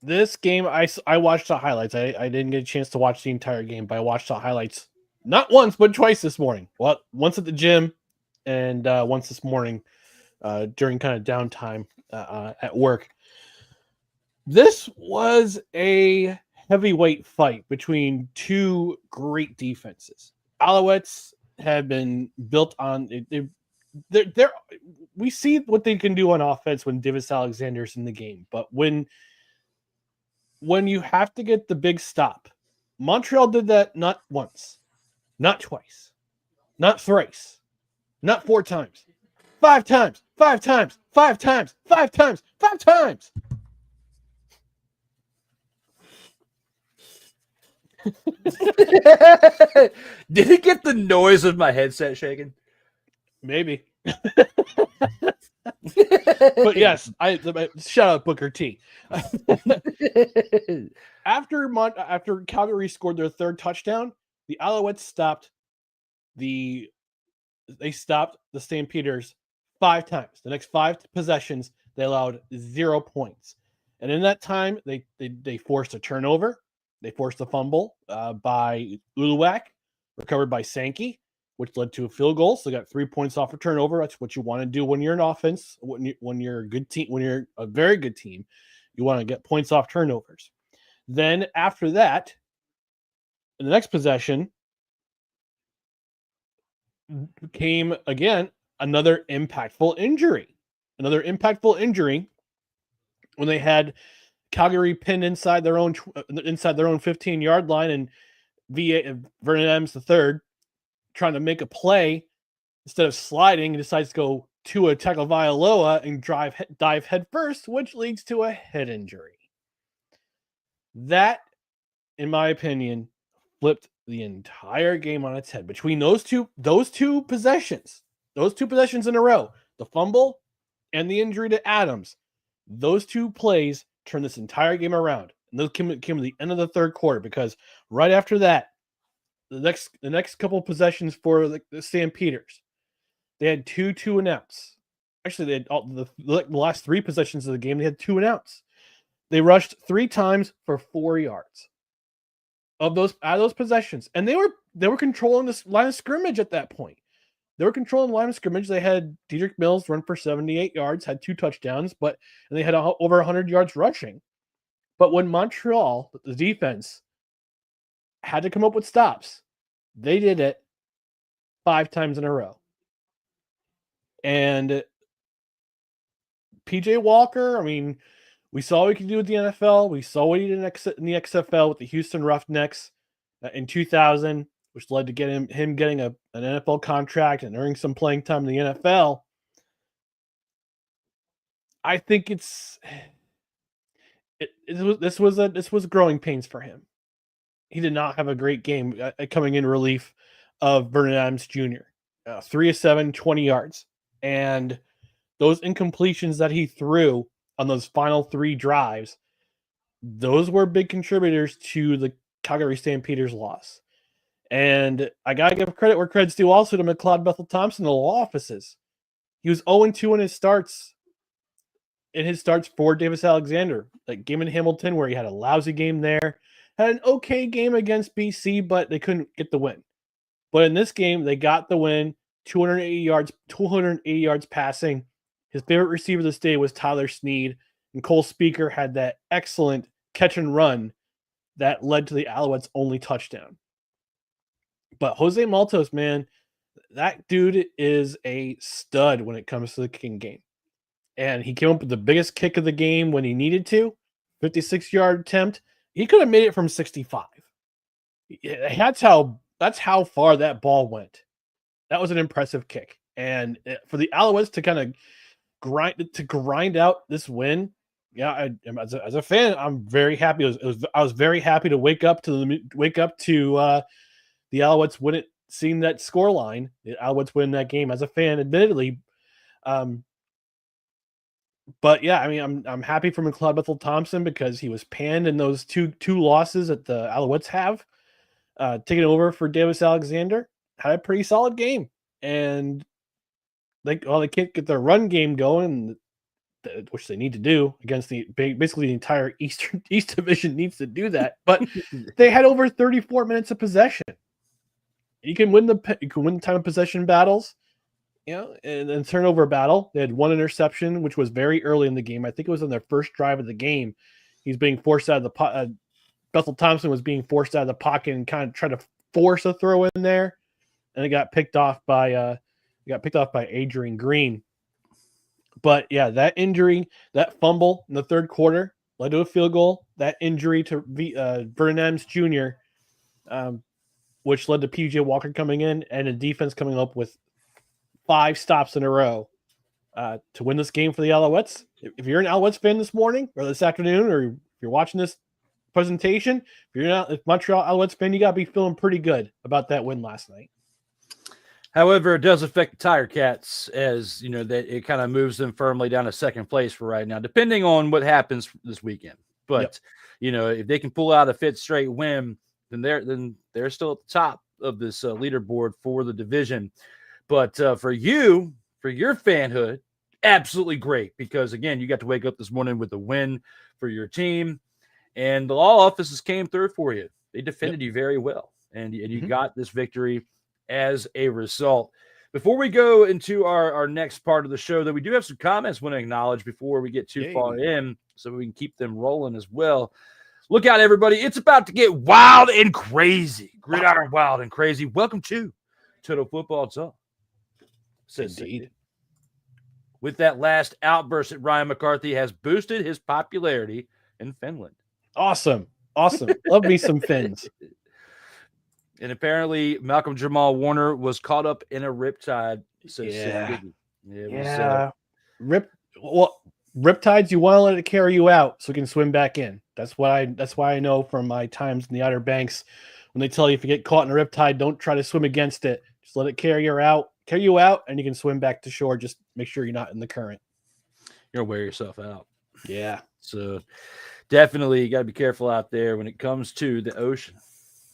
This game, I watched the highlights. I didn't get a chance to watch the entire game, but I watched the highlights not once, but twice this morning. Well, once at the gym and once this morning during kind of downtime at work. This was a heavyweight fight between 2 great defenses. Alouettes have been built on they're we see what they can do on offense when Davis Alexander's in the game, but when you have to get the big stop, Montreal did that not once, not twice, not thrice, not 4 times, 5 times, 5 times, 5 times, 5 times, 5 times. Did it get the noise of my headset shaking? Maybe. But yes, shout out Booker T. After Calgary scored their 3rd touchdown, the Alouettes stopped the Stampeders 5 times. The next 5 possessions, they allowed 0 points. And in that time, they forced a turnover. They forced a fumble by Uluwak, recovered by Sankey, which led to a field goal. So they got 3 points off a turnover. That's what you want to do when you're an offense. When you're a good team, when you're a very good team, you want to get points off turnovers. Then after that, in the next possession, came again another impactful injury. When they had Calgary pinned inside their own 15-yard line, and Vernon Adams III trying to make a play. Instead of sliding, he decides to go to a tackle Vailoa and dive head first, which leads to a head injury. That, in my opinion, flipped the entire game on its head. Between those two possessions in a row, the fumble and the injury to Adams, those two plays turned this entire game around. And those came at the end of the third quarter, because right after that, the next couple of possessions for the Stampeders, they had two and outs. Actually, they had the last three possessions of the game, they had 2 and outs. They rushed 3 times for 4 yards out of those possessions, and they were controlling this line of scrimmage at that point. They were controlling the line of scrimmage. They had Dedrick Mills run for 78 yards, had 2 touchdowns, and they had over 100 yards rushing. But when Montreal, the defense, had to come up with stops, they did it 5 times in a row. And PJ Walker, I mean, we saw what he could do with the NFL. We saw what he did in the XFL with the Houston Roughnecks in 2000, which led to him getting an NFL contract and earning some playing time in the NFL. I think this was growing pains for him. He did not have a great game coming in relief of Vernon Adams Jr. 3 of 7, 20 yards. And those incompletions that he threw on those final 3 drives, those were big contributors to the Calgary Stampeders loss. And I got to give credit where credit's due also to McLeod Bethel Thompson in the law offices. He was 0-2 in his starts for Davis Alexander. Like game in Hamilton where he had a lousy game there. Had an okay game against BC, but they couldn't get the win. But in this game, they got the win, 280 yards passing. His favorite receiver this day was Tyler Snead, and Cole Speaker had that excellent catch and run that led to the Alouettes' only touchdown. But Jose Maltos, man, that dude is a stud when it comes to the kicking game. And he came up with the biggest kick of the game when he needed to, 56-yard attempt. He could have made it from 65. That's how far that ball went. That was an impressive kick. And for the Alouettes to kind of grind out this win, yeah, as a fan, I'm very happy. I was very happy to wake up to the Alouettes win it, seeing that score line. The Alouettes win that game as a fan, admittedly. But yeah, I mean, I'm happy for McLeod Bethel Thompson because he was panned in those two losses that the Alouettes have. Taking over for Davis Alexander, had a pretty solid game, and they can't get their run game going, which they need to do against basically the entire East Division needs to do that. But they had over 34 minutes of possession. You can win the time of possession battles. And turnover battle. They had 1 interception, which was very early in the game. I think it was on their first drive of the game. He's being forced out of the Bethel Thompson was being forced out of the pocket and kind of tried to force a throw in there, and it got picked off by Adrian Green. But yeah, that injury, that fumble in the third quarter led to a field goal. That injury to Vernon Adams Jr., which led to PJ Walker coming in and a defense coming up with 5 stops in a row to win this game for the Alouettes. If you're an Alouettes fan this morning or this afternoon, or if you're watching this presentation, if you're not a Montreal Alouettes fan, you got to be feeling pretty good about that win last night. However, it does affect the Tiger Cats, as you know, that it kind of moves them firmly down to second place for right now, depending on what happens this weekend. But if they can pull out a 5th straight win, then they're still at the top of this leaderboard for the division. But for your fanhood, absolutely great, because, again, you got to wake up this morning with a win for your team, and the law offices came through for you. They defended you very well, and you got this victory as a result. Before we go into our next part of the show, though, we do have some comments we want to acknowledge before we get too far in, so we can keep them rolling as well. Look out, everybody. It's about to get wild and crazy. Gridiron wild and crazy. Welcome to Total Football Talk. Indeed. With that last outburst that Ryan McCarthy has boosted his popularity in Finland. Awesome. Love me some Finns. And apparently Malcolm Jamal Warner was caught up in a riptide. So Yeah. it was, Riptides, you want to let it carry you out so you can swim back in. That's why I know from my times in the Outer Banks when they tell you if you get caught in a riptide, don't try to swim against it. Just let it carry you out, and you can swim back to shore. Just make sure you're not in the current. you're gonna wear yourself out. Yeah. So definitely you got to be careful out there when it comes to the ocean.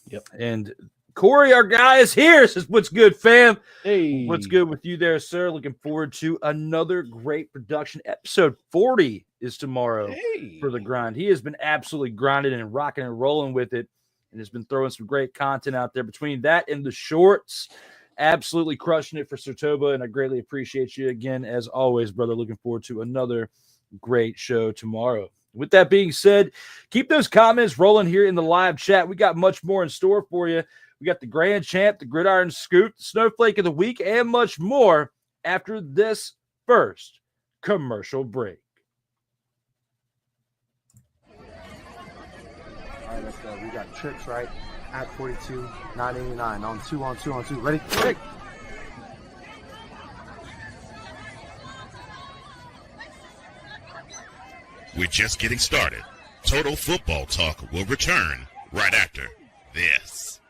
Yep. And Corey, our guy, is here. Says, what's good, fam? Hey. What's good with you there, sir? Looking forward to another great production. Episode 40 is tomorrow for the grind. He has been absolutely grinding and rocking and rolling with it and has been throwing some great content out there. Between that and the shorts, absolutely crushing it for Sartoba, and I greatly appreciate you again, as always, brother. Looking forward to another great show tomorrow. With that being said, keep those comments rolling here in the live chat. We got much more in store for you. We got the Grand Champ, the Gridiron Scoop, the Snowflake of the Week, and much more after this first commercial break. All right, let's go. We got trips, right? At 42, 989 on two. Ready? Quick. We're just getting started. Total Football Talk will return right after this.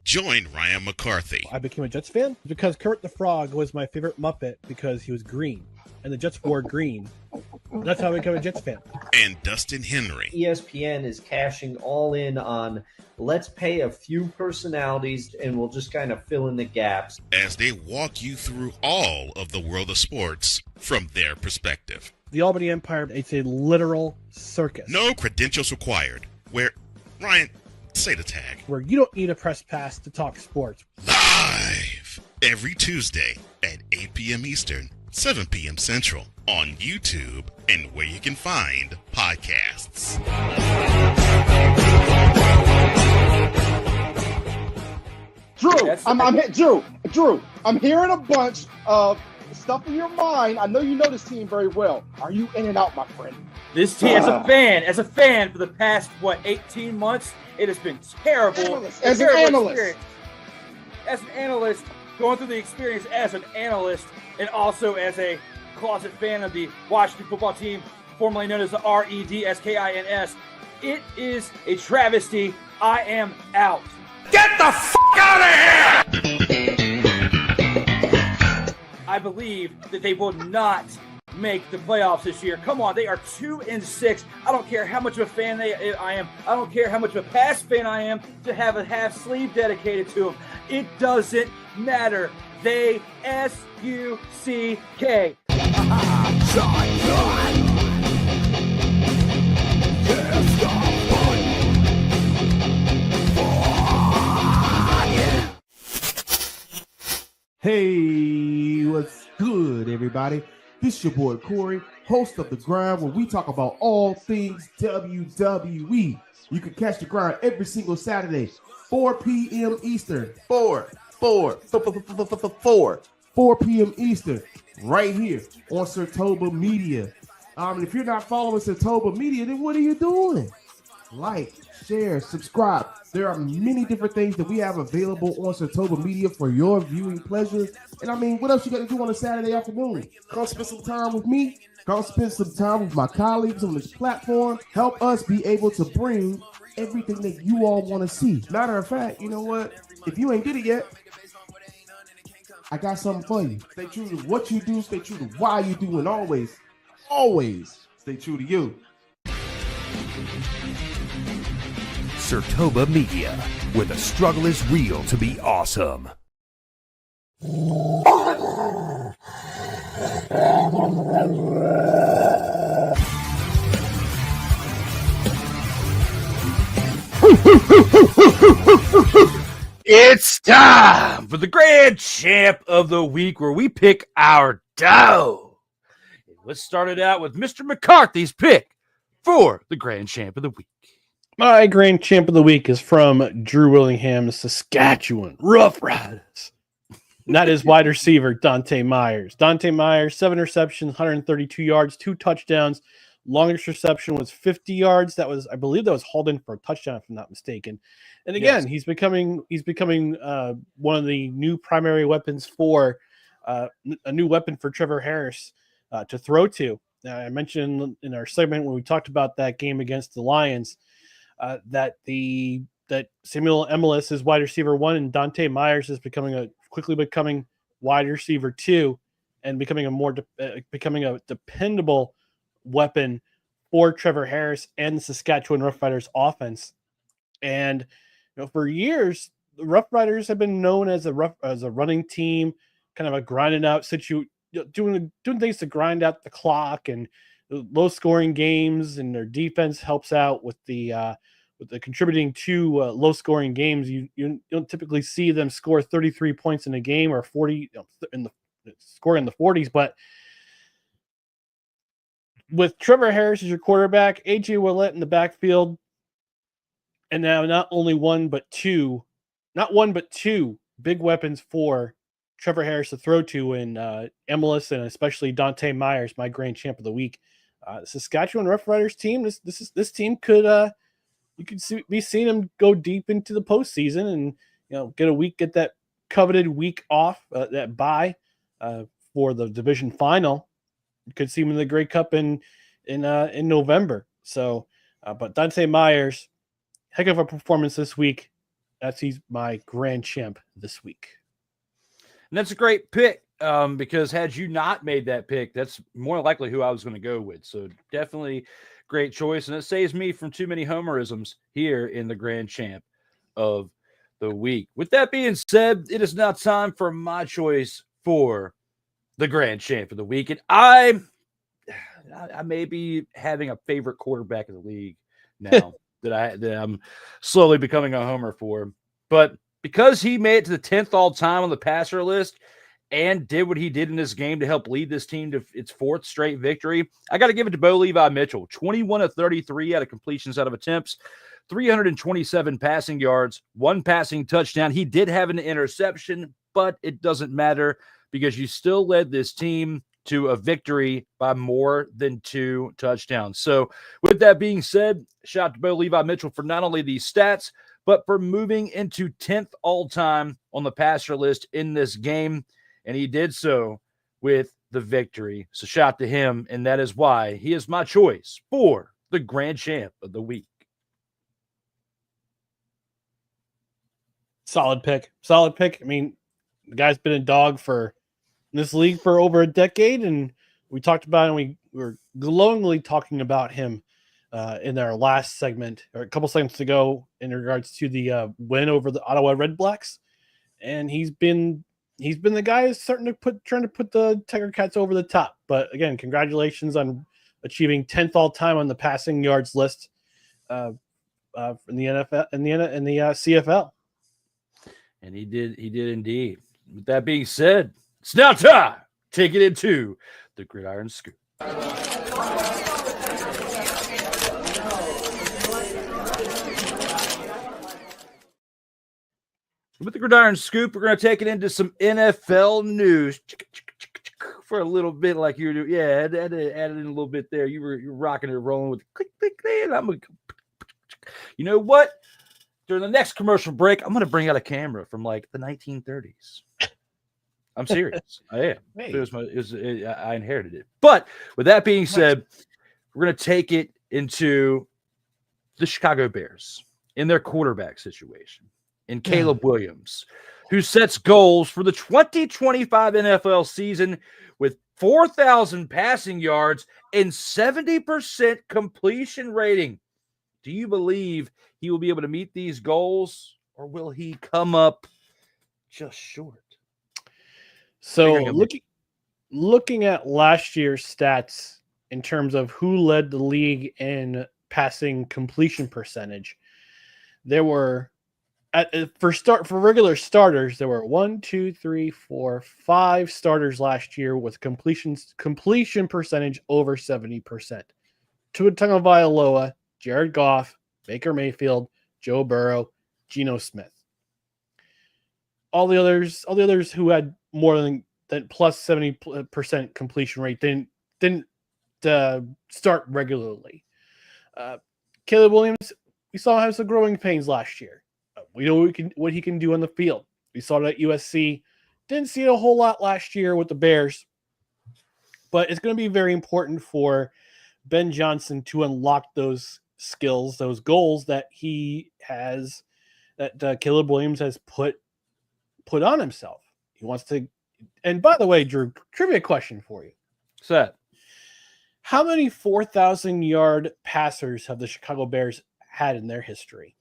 Join Ryan McCarthy I became a Jets fan because Kurt the Frog was my favorite Muppet because he was green, and the Jets wore green. That's how I became a Jets fan. and Dustin Henry ESPN is cashing all in on let's pay a few personalities and we'll just kind of fill in the gaps. as they walk you through all of the world of sports from their perspective. The Albany Empire, it's a literal circus. No credentials required. Where, Ryan, say the tag. Where you don't need a press pass to talk sports. Live every Tuesday at 8 p.m. Eastern, 7 p.m. Central on YouTube and where you can find podcasts. Drew, I'm hearing a bunch of stuff in your mind. I know you know this team very well. Are you in and out, my friend? This team, as a fan for the past, 18 months, it has been terrible. As an analyst. As an analyst, going through the experience as an analyst and also as a closet fan of the Washington football team, formerly known as the Redskins. It is a travesty. I am out. Get the f*** out of here! I believe that they will not make the playoffs this year. Come on, they are 2-6. I don't care how much of a fan I am. I don't care how much of a pass fan I am to have a half sleeve dedicated to them. It doesn't matter. They S-U-C-K. Hey, what's good, everybody? This your boy Corey, host of The Grind, where we talk about all things WWE. You can catch The Grind every single Saturday, 4 p.m. Eastern. 4 p.m. Eastern, right here on Sartoba Media. If you're not following Sartoba Media, then what are you doing? Like, share, subscribe. There are many different things that we have available on Sartoba Media for your viewing pleasure. And what else you got to do on a Saturday afternoon? Come spend some time with me. Come spend some time with my colleagues on this platform. Help us be able to bring everything that you all want to see. Matter of fact, you know what? If you ain't did it yet, I got something for you. Stay true to what you do. Stay true to why you do. And always stay true to you. Sartoba Media, where the struggle is real to be awesome. It's time for the Grand Champ of the Week, where we pick our dough. Let's start it out with Mr. McCarthy's pick for the Grand Champ of the Week. My Grand Champ of the Week is from Drew Willingham, Saskatchewan Roughriders. And that is wide receiver Dante Myers. Dante Myers, 7 receptions, 132 yards, 2 touchdowns. Longest reception was 50 yards. I believe that was hauled in for a touchdown, if I'm not mistaken. And again, he's becoming one of the new primary weapons for a new weapon for Trevor Harris to throw to. I mentioned in our segment when we talked about that game against the Lions that Samuel Emilus is wide receiver 1 and Dante Myers is quickly becoming wide receiver 2 and becoming a dependable weapon for Trevor Harris and the Saskatchewan Roughriders offense. And for years, the Roughriders have been known as a running team, kind of a grinding out doing things to grind out the clock and low scoring games, and their defense helps out with the contributing to low scoring games. You don't typically see them score 33 points in a game or 40 scoring in the 40s, but with Trevor Harris as your quarterback, AJ Willett in the backfield, and now not one but two big weapons for Trevor Harris to throw to in Emilus and especially Dante Myers, my grand champ of the week. The Saskatchewan Roughriders team, this team could you could be seeing them go deep into the postseason and get that coveted week off, that bye for the division final. You could see them in the Grey Cup in November. So, but Dante Myers, heck of a performance this week. He's my grand champ this week. And that's a great pick because had you not made that pick, that's more likely who I was going to go with. So definitely great choice. And it saves me from too many homerisms here in the grand champ of the week. With that being said, it is now time for my choice for the grand champ of the week. And I may be having a favorite quarterback of the league now that I'm slowly becoming a homer for. But because he made it to the 10th all time on the passer list and did what he did in this game to help lead this team to its 4th straight victory, I got to give it to Levi Mitchell. 21 of 33 out of completions out of attempts, 327 passing yards, 1 passing touchdown. He did have an interception, but it doesn't matter because you still led this team to a victory by more than 2 touchdowns. So with that being said, shout out to Levi Mitchell for not only these stats, but for moving into 10th all-time on the passer list in this game. And he did so with the victory. So shout out to him, and that is why he is my choice for the grand champ of the week. Solid pick. I mean, the guy's been a dog in this league for over a decade, and we talked about it, and we were glowingly talking about him in our last segment, or a couple segments ago, in regards to the win over the Ottawa Redblacks. And he's been the guy who's trying to put the Tiger Cats over the top. But again, congratulations on achieving 10th all time on the passing yards list in the NFL in the CFL. And he did indeed. With that being said, it's now time. Take it into the Gridiron Scoop. With the Gridiron Scoop, we're going to take it into some NFL news for a little bit, like you were doing. Yeah, I had to add it in a little bit there. You're rocking it, rolling with click, click, click. And I'm going to, you know what? During the next commercial break, I'm going to bring out a camera from like the 1930s. I'm serious. I am. Hey. I inherited it. But with that being said, we're going to take it into the Chicago Bears in their quarterback situation. In Caleb Williams, who sets goals for the 2025 NFL season with 4,000 passing yards and 70% completion rating. Do you believe he will be able to meet these goals, or will he come up just short? So looking at last year's stats in terms of who led the league in passing completion percentage, there were for regular starters, there were 5 starters last year with completion percentage over 70%. Tua Tagovailoa, Jared Goff, Baker Mayfield, Joe Burrow, Geno Smith. All the others who had more than plus 70% completion rate didn't start regularly. Caleb Williams, we saw him have some growing pains last year. We know what he can do on the field. We saw it at USC. Didn't see it a whole lot last year with the Bears. But it's going to be very important for Ben Johnson to unlock those skills, those goals that he has, that Caleb Williams has put on himself. He wants to. And by the way, Drew, trivia question for you. Set. How many 4,000-yard passers have the Chicago Bears had in their history?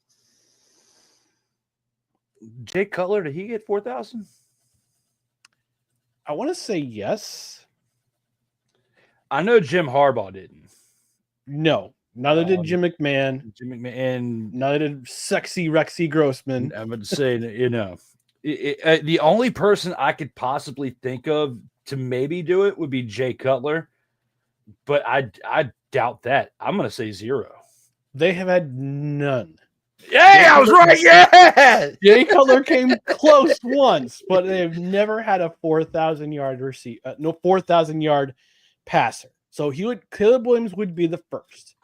Jay Cutler, did he get 4,000? I want to say yes. I know Jim Harbaugh didn't. No. Neither did Jim McMahon. Neither did sexy Rexy Grossman. I would say, the only person I could possibly think of to maybe do it would be Jay Cutler, but I doubt that. I'm going to say 0. They have had none. Yeah, I was right. Yeah, Jay Cutler came close once, but they've never had a 4,000-yard 4,000-yard passer. So Caleb Williams would be the first.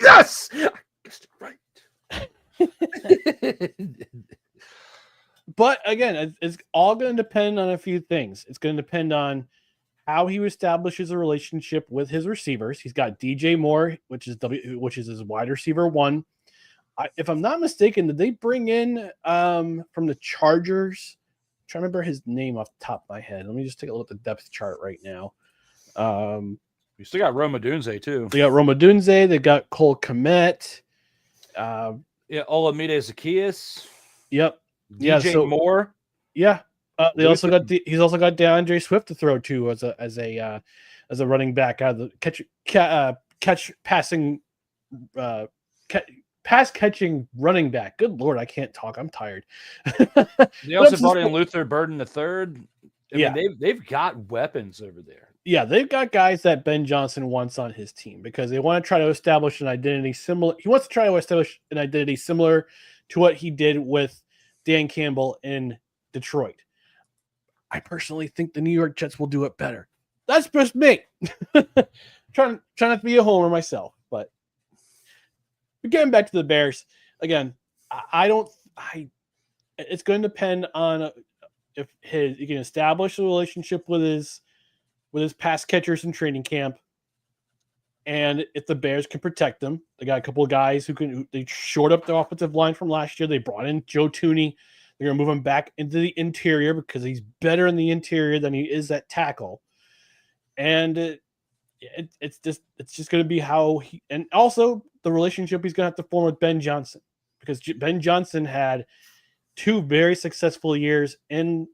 Yes, I guessed it right. But again, it's all going to depend on a few things. It's going to depend on how he establishes a relationship with his receivers. He's got DJ Moore, which is his wide receiver 1. If I'm not mistaken, did they bring in from the Chargers? I'm trying to remember his name off the top of my head. Let me just take a look at the depth chart right now. We still got Roma Dunze too. They got Roma Dunze. They got Cole Kmet. Olamide Zacchaeus. Yep. DJ Moore. Yeah. He's also got DeAndre Swift to throw to as a running back out of the pass catching running back. Good Lord, I can't talk. I'm tired. They also brought in Luther Burden III. I mean, they've got weapons over there. Yeah, they've got guys that Ben Johnson wants on his team because they want to try to establish an identity similar. He wants to try to establish an identity similar to what he did with Dan Campbell in Detroit. I personally think the New York Jets will do it better. That's just me. trying not to be a homer myself, but getting back to the Bears again, it's going to depend on if he can establish a relationship with his pass catchers in training camp, and if the Bears can protect them. They got a couple of guys they shored up the offensive line from last year. They brought in Joe Thuney. They're going to move him back into the interior because he's better in the interior than he is at tackle. And it's just going to be how he, and also the relationship he's going to have to form with Ben Johnson, because Ben Johnson had 2 very successful years in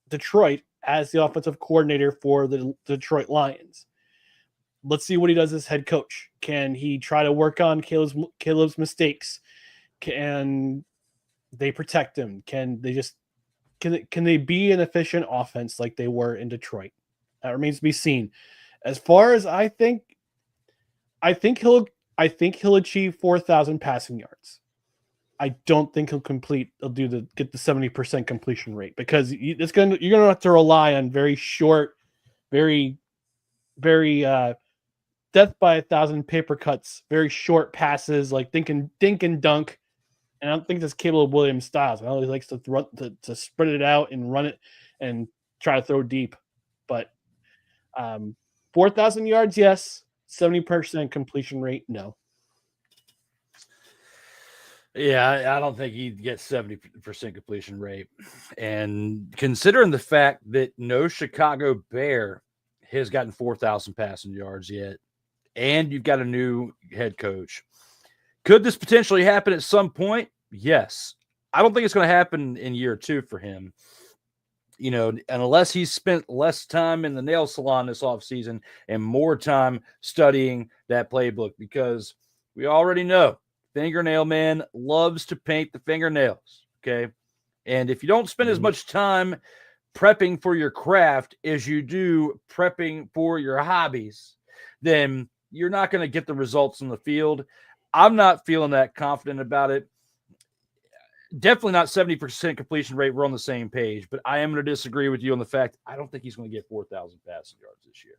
Detroit as the offensive coordinator for the Detroit Lions. Let's see what he does as head coach. Can he try to work on Caleb's mistakes? Can they protect him? Can they be an efficient offense like they were in Detroit? That remains to be seen. As far as I think he'll achieve 4,000 passing yards. I don't think he'll get the 70% completion rate, because you're going to have to rely on very short, very, very death by 1,000 paper cuts, very short passes, like dink and dunk. And I don't think that's Caleb Williams' styles. I know he likes to spread it out and run it and try to throw deep. But 4,000 yards, yes. 70% completion rate, no. Yeah, I don't think he'd get 70% completion rate. And considering the fact that no Chicago Bear has gotten 4,000 passing yards yet, and you've got a new head coach, could this potentially happen at some point? Yes. I don't think it's going to happen in year 2 for him. And unless he's spent less time in the nail salon this offseason and more time studying that playbook, because we already know Fingernail Man loves to paint the fingernails, okay? And if you don't spend as much time prepping for your craft as you do prepping for your hobbies, then you're not going to get the results in the field. I'm not feeling that confident about it. Definitely not 70% completion rate. We're on the same page, but I am going to disagree with you on the fact I don't think he's going to get 4,000 passing yards this year.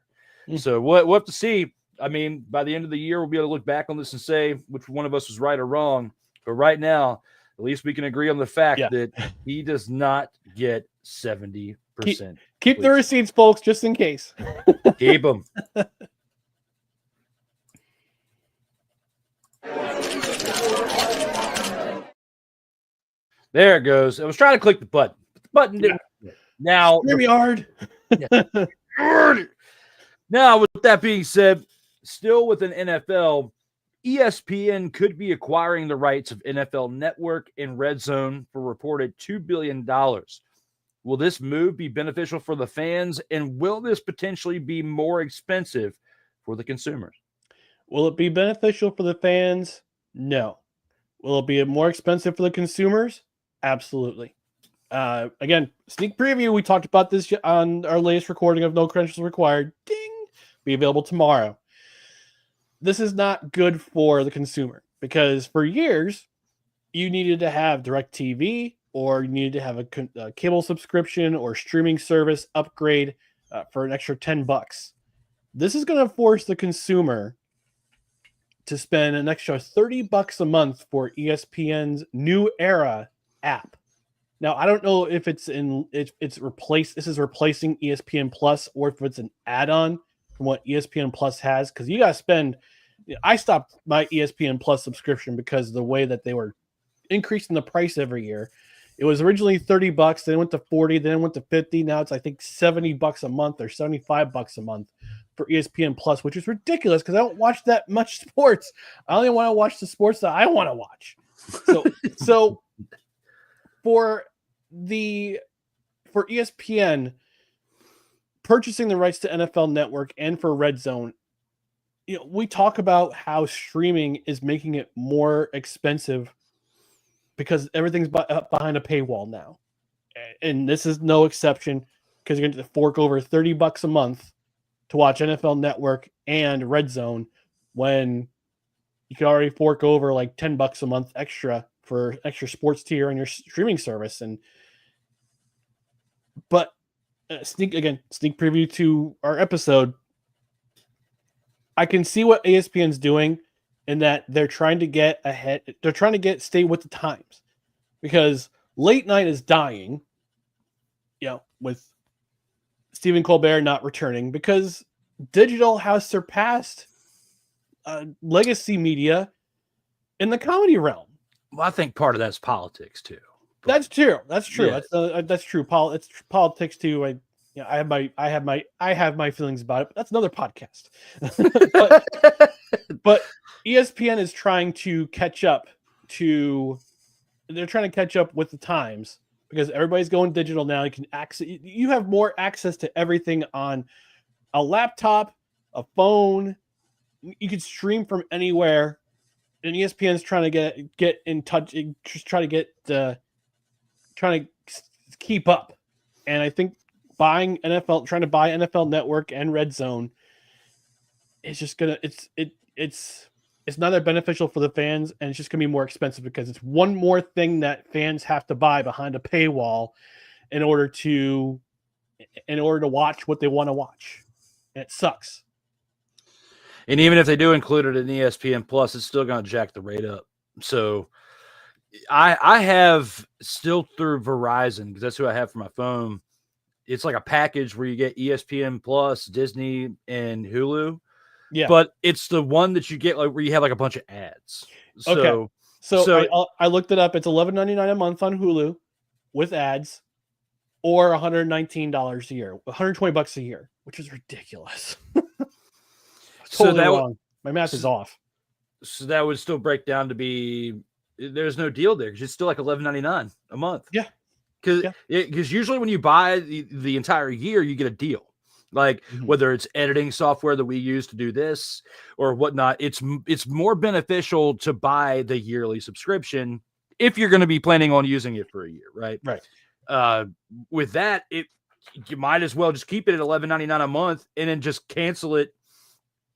So we'll have to see. I mean, by the end of the year, we'll be able to look back on this and say which one of us was right or wrong. But right now, at least we can agree on the fact that he does not get 70%. Keep the receipts, folks, just in case. Keep them. There it goes. I was trying to click the button. But the button didn't. Now, yard. Now, with that being said, still with an NFL, ESPN could be acquiring the rights of NFL Network and Red Zone for reported $2 billion. Will this move be beneficial for the fans, and will this potentially be more expensive for the consumers? Will it be beneficial for the fans? No. Will it be more expensive for the consumers? Absolutely. Again, sneak preview. We talked about this on our latest recording of No Credentials Required. Ding! Be available tomorrow. This is not good for the consumer because for years, you needed to have DirecTV or you needed to have a cable subscription or streaming service upgrade for an extra $10. This is going to force the consumer to spend an extra $30 a month for ESPN's New Era app. Now, I don't know if this is replacing ESPN Plus or if it's an add-on from what ESPN Plus has, because you got to spend. I stopped my ESPN Plus subscription because of the way that they were increasing the price every year. It was originally $30, then it went to 40, then it went to 50. Now it's I think $70 a month or $75 a month for ESPN Plus, which is ridiculous because I don't watch that much sports. I only want to watch the sports that I want to watch. So for ESPN purchasing the rights to NFL Network and for Red Zone, we talk about how streaming is making it more expensive because everything's behind a paywall now. And this is no exception because you're going to fork over $30 a month to watch NFL Network and Red Zone when you can already fork over like $10 a month extra for extra sports tier on your streaming service. But sneak preview to our episode. I can see what ESPN's doing in that they're trying to get ahead. They're trying to stay with the times because late night is dying. With Stephen Colbert not returning because digital has surpassed legacy media in the comedy realm. Well, I think part of that's politics too. That's true. That's true. Yeah. That's true. It's politics too. I have my feelings about it, but that's another podcast. but ESPN is trying to catch up they're trying to catch up with the times because everybody's going digital now. You have more access to everything on a laptop, a phone. You can stream from anywhere, and ESPN's trying to get in touch, just trying to keep up. And I think trying to buy NFL Network and Red Zone is just it's neither beneficial for the fans and it's just gonna be more expensive because it's one more thing that fans have to buy behind a paywall in order to watch what they want to watch. And it sucks. And even if they do include it in ESPN Plus, it's still gonna jack the rate up. So I have still through Verizon because that's who I have for my phone. It's like a package where you get ESPN Plus, Disney, and Hulu. Yeah, but it's the one that you get like where you have like a bunch of ads. So I looked it up. It's $11.99 a month on Hulu with ads, or $119 a year, $120 a year, which is ridiculous. Totally wrong. My math is off. So that would still break down to be there's no deal there because it's still like $11.99 a month. Yeah. Because usually when you buy the entire year, you get a deal. Like whether it's editing software that we use to do this or whatnot, it's more beneficial to buy the yearly subscription if you're going to be planning on using it for a year, right? Right. With that, you might as well just keep it at $11.99 a month and then just cancel it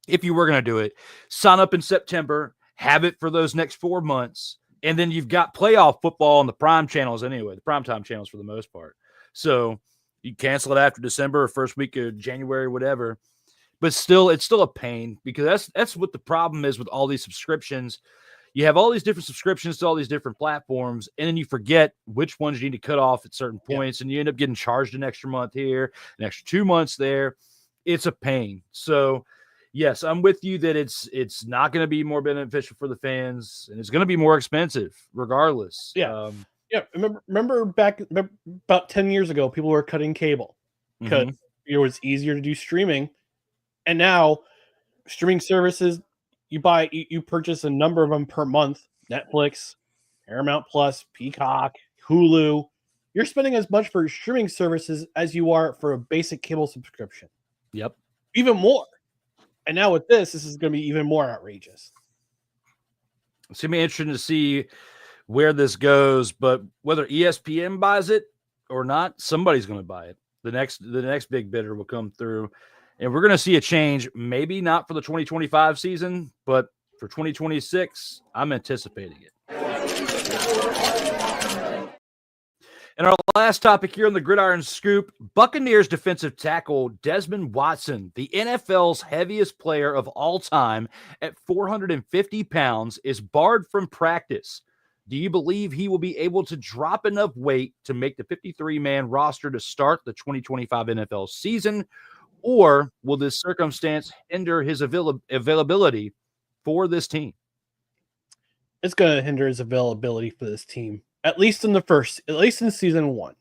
if you were going to do it. Sign up in September, have it for those next 4 months, and then you've got playoff football on the prime channels anyway, the primetime channels for the most part. So you cancel it after December or first week of January, whatever. but still, it's still a pain because that's what the problem is with all these subscriptions. You have all these different subscriptions to all these different platforms, and then you forget which ones you need to cut off at certain points, and you end up getting charged an extra month here, an extra 2 months there. It's a pain. So, yes, I'm with you that it's not going to be more beneficial for the fans, and it's going to be more expensive regardless. Yeah. Remember about 10 years ago, people were cutting cable because it was easier to do streaming, and now streaming services. You purchase a number of them per month. Netflix, Paramount Plus, Peacock, Hulu. You're spending as much for streaming services as you are for a basic cable subscription. Yep. Even more. And now with this is going to be even more outrageous. It's going to be interesting to see where this goes, but whether ESPN buys it or not, somebody's going to buy it. The next big bidder will come through. And we're going to see a change, maybe not for the 2025 season, but for 2026, I'm anticipating it. And our last topic here on the Gridiron Scoop, Buccaneers defensive tackle Desmond Watson, the NFL's heaviest player of all time at 450 pounds, is barred from practice. Do you believe he will be able to drop enough weight to make the 53-man roster to start the 2025 NFL season? Or will this circumstance hinder his availability for this team? It's going to hinder his availability for this team, at least in season 1,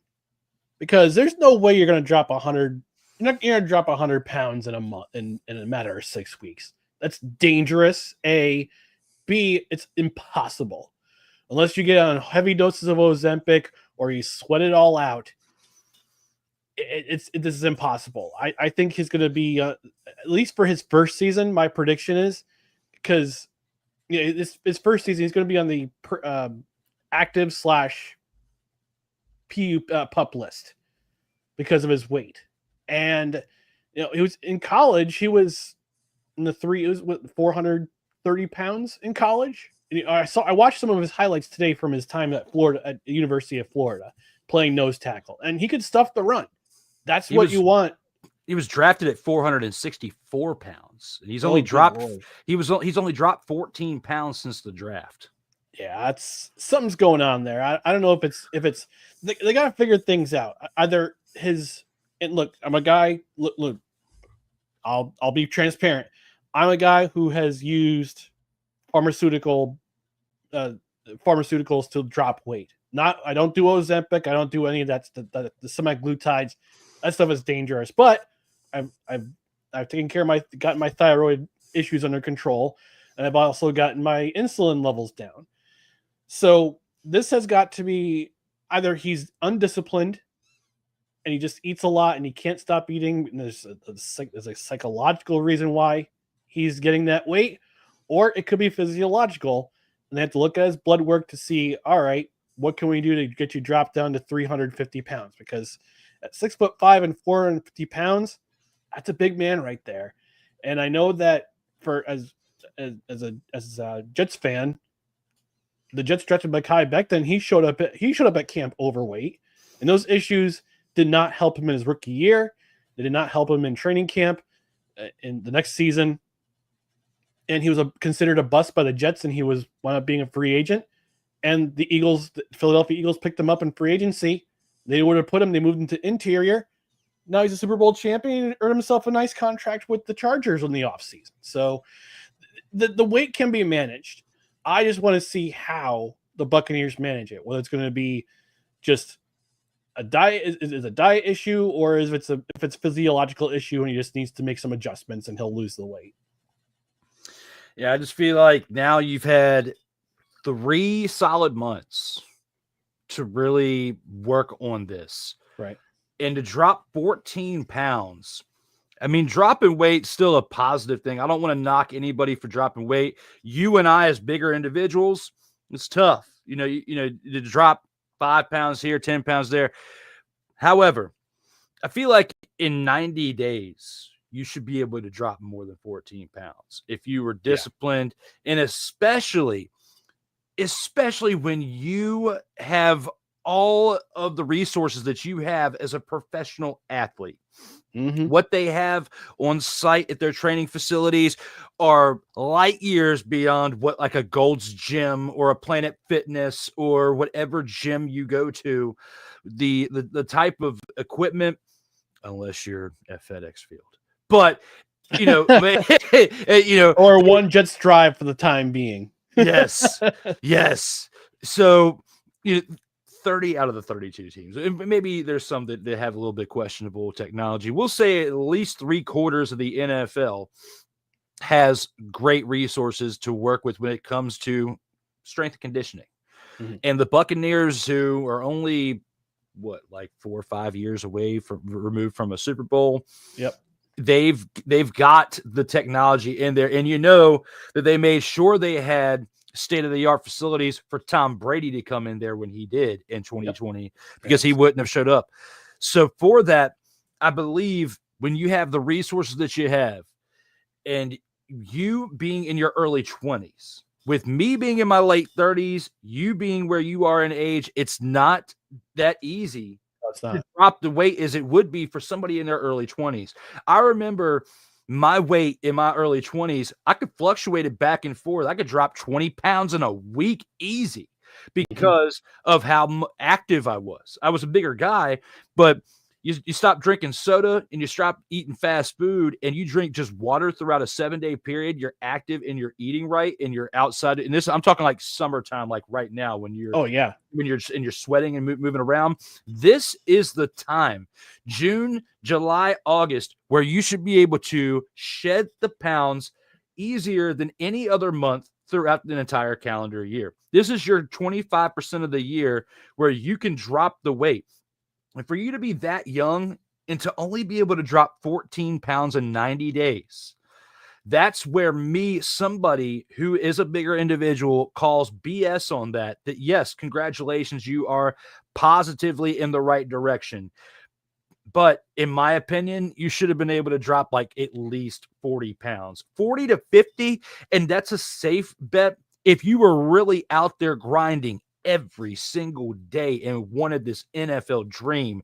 because there's no way you're going to drop 100. You're not going to drop 100 pounds in a month in a matter of 6 weeks. That's dangerous. A, B, it's impossible unless you get on heavy doses of Ozempic or you sweat it all out. This is impossible. I think he's going to be at least for his first season. My prediction is because his first season he's going to be on the active / PU pup list because of his weight. And he was in college. He was in the 430 pounds in college. And I watched some of his highlights today from his time at the University of Florida playing nose tackle, and he could stuff the run. That's what you want. He was drafted at 464 pounds. And he's only dropped. He's only dropped 14 pounds since the draft. Yeah, something's going on there. I don't know if it's they got to figure things out. Either look, I'm a guy. Look, I'll be transparent. I'm a guy who has used pharmaceuticals to drop weight. I don't do Ozempic. I don't do any of that. The semaglutides. That stuff is dangerous. But I've taken care of gotten my thyroid issues under control, and I've also gotten my insulin levels down. So this has got to be either he's undisciplined and he just eats a lot and he can't stop eating. And there's a psychological reason why he's getting that weight, or it could be physiological. And they have to look at his blood work to see, all right, what can we do to get you dropped down to 350 pounds? Because at 6'5" and 450 pounds, that's a big man right there. And I know that as a Jets fan, the Jets drafted Mekhi Becton. He showed up at camp overweight, and those issues did not help him in his rookie year. They did not help him in training camp in the next season. And he was considered a bust by the Jets, and he wound up being a free agent. And the Philadelphia Eagles picked him up in free agency. They would have put him. They moved him to interior. Now he's a Super Bowl champion and earned himself a nice contract with the Chargers in the offseason. So the weight can be managed. I just want to see how the Buccaneers manage it. Whether it's going to be just a diet is a diet issue, or if it's a physiological issue and he just needs to make some adjustments and he'll lose the weight. Yeah, I just feel like now you've had 3 solid months to really work on this. Right. And to drop 14 pounds, I mean, dropping weight's still a positive thing. I don't want to knock anybody for dropping weight. You and I, as bigger individuals, it's tough. To drop 5 pounds here, 10 pounds there. However, I feel like in 90 days, you should be able to drop more than 14 pounds if you were disciplined, and especially when you have all of the resources that you have as a professional athlete. What they have on site at their training facilities are light years beyond what like a Gold's Gym or a Planet Fitness or whatever gym you go to. The type of equipment, unless you're at FedEx Field, but or one Jets drive for the time being. Yes. So 30 out of the 32 teams. Maybe there's some that have a little bit questionable technology. We'll say at least 3/4 of the NFL has great resources to work with when it comes to strength and conditioning. And the Buccaneers, who are only 4 or 5 years away removed from a Super Bowl. Yep. They've got the technology in there, and that they made sure they had state-of-the-art facilities for Tom Brady to come in there when he did in 2020 because he wouldn't have showed up. So for that, I believe when you have the resources that you have and you being in your early 20s, with me being in my late 30s, you being where you are in age, it's not that easy to drop the weight as it would be for somebody in their early 20s. I remember my weight in my early 20s, I could fluctuate it back and forth. I could drop 20 pounds in a week easy because of how active I was. I was a bigger guy, but you stop drinking soda and you stop eating fast food and you drink just water throughout a 7-day period. You're active and you're eating right and you're outside. And this, I'm talking like summertime, like right now when you're, when you're sweating and moving around. This is the time, June, July, August, where you should be able to shed the pounds easier than any other month throughout the entire calendar year. This is your 25% of the year where you can drop the weight. And for you to be that young and to only be able to drop 14 pounds in 90 days, that's where somebody who is a bigger individual, calls BS on that. That yes, congratulations, you are positively in the right direction. But in my opinion, you should have been able to drop like at least 40 pounds, 40 to 50. And that's a safe bet if you were really out there grinding every single day and wanted this NFL dream.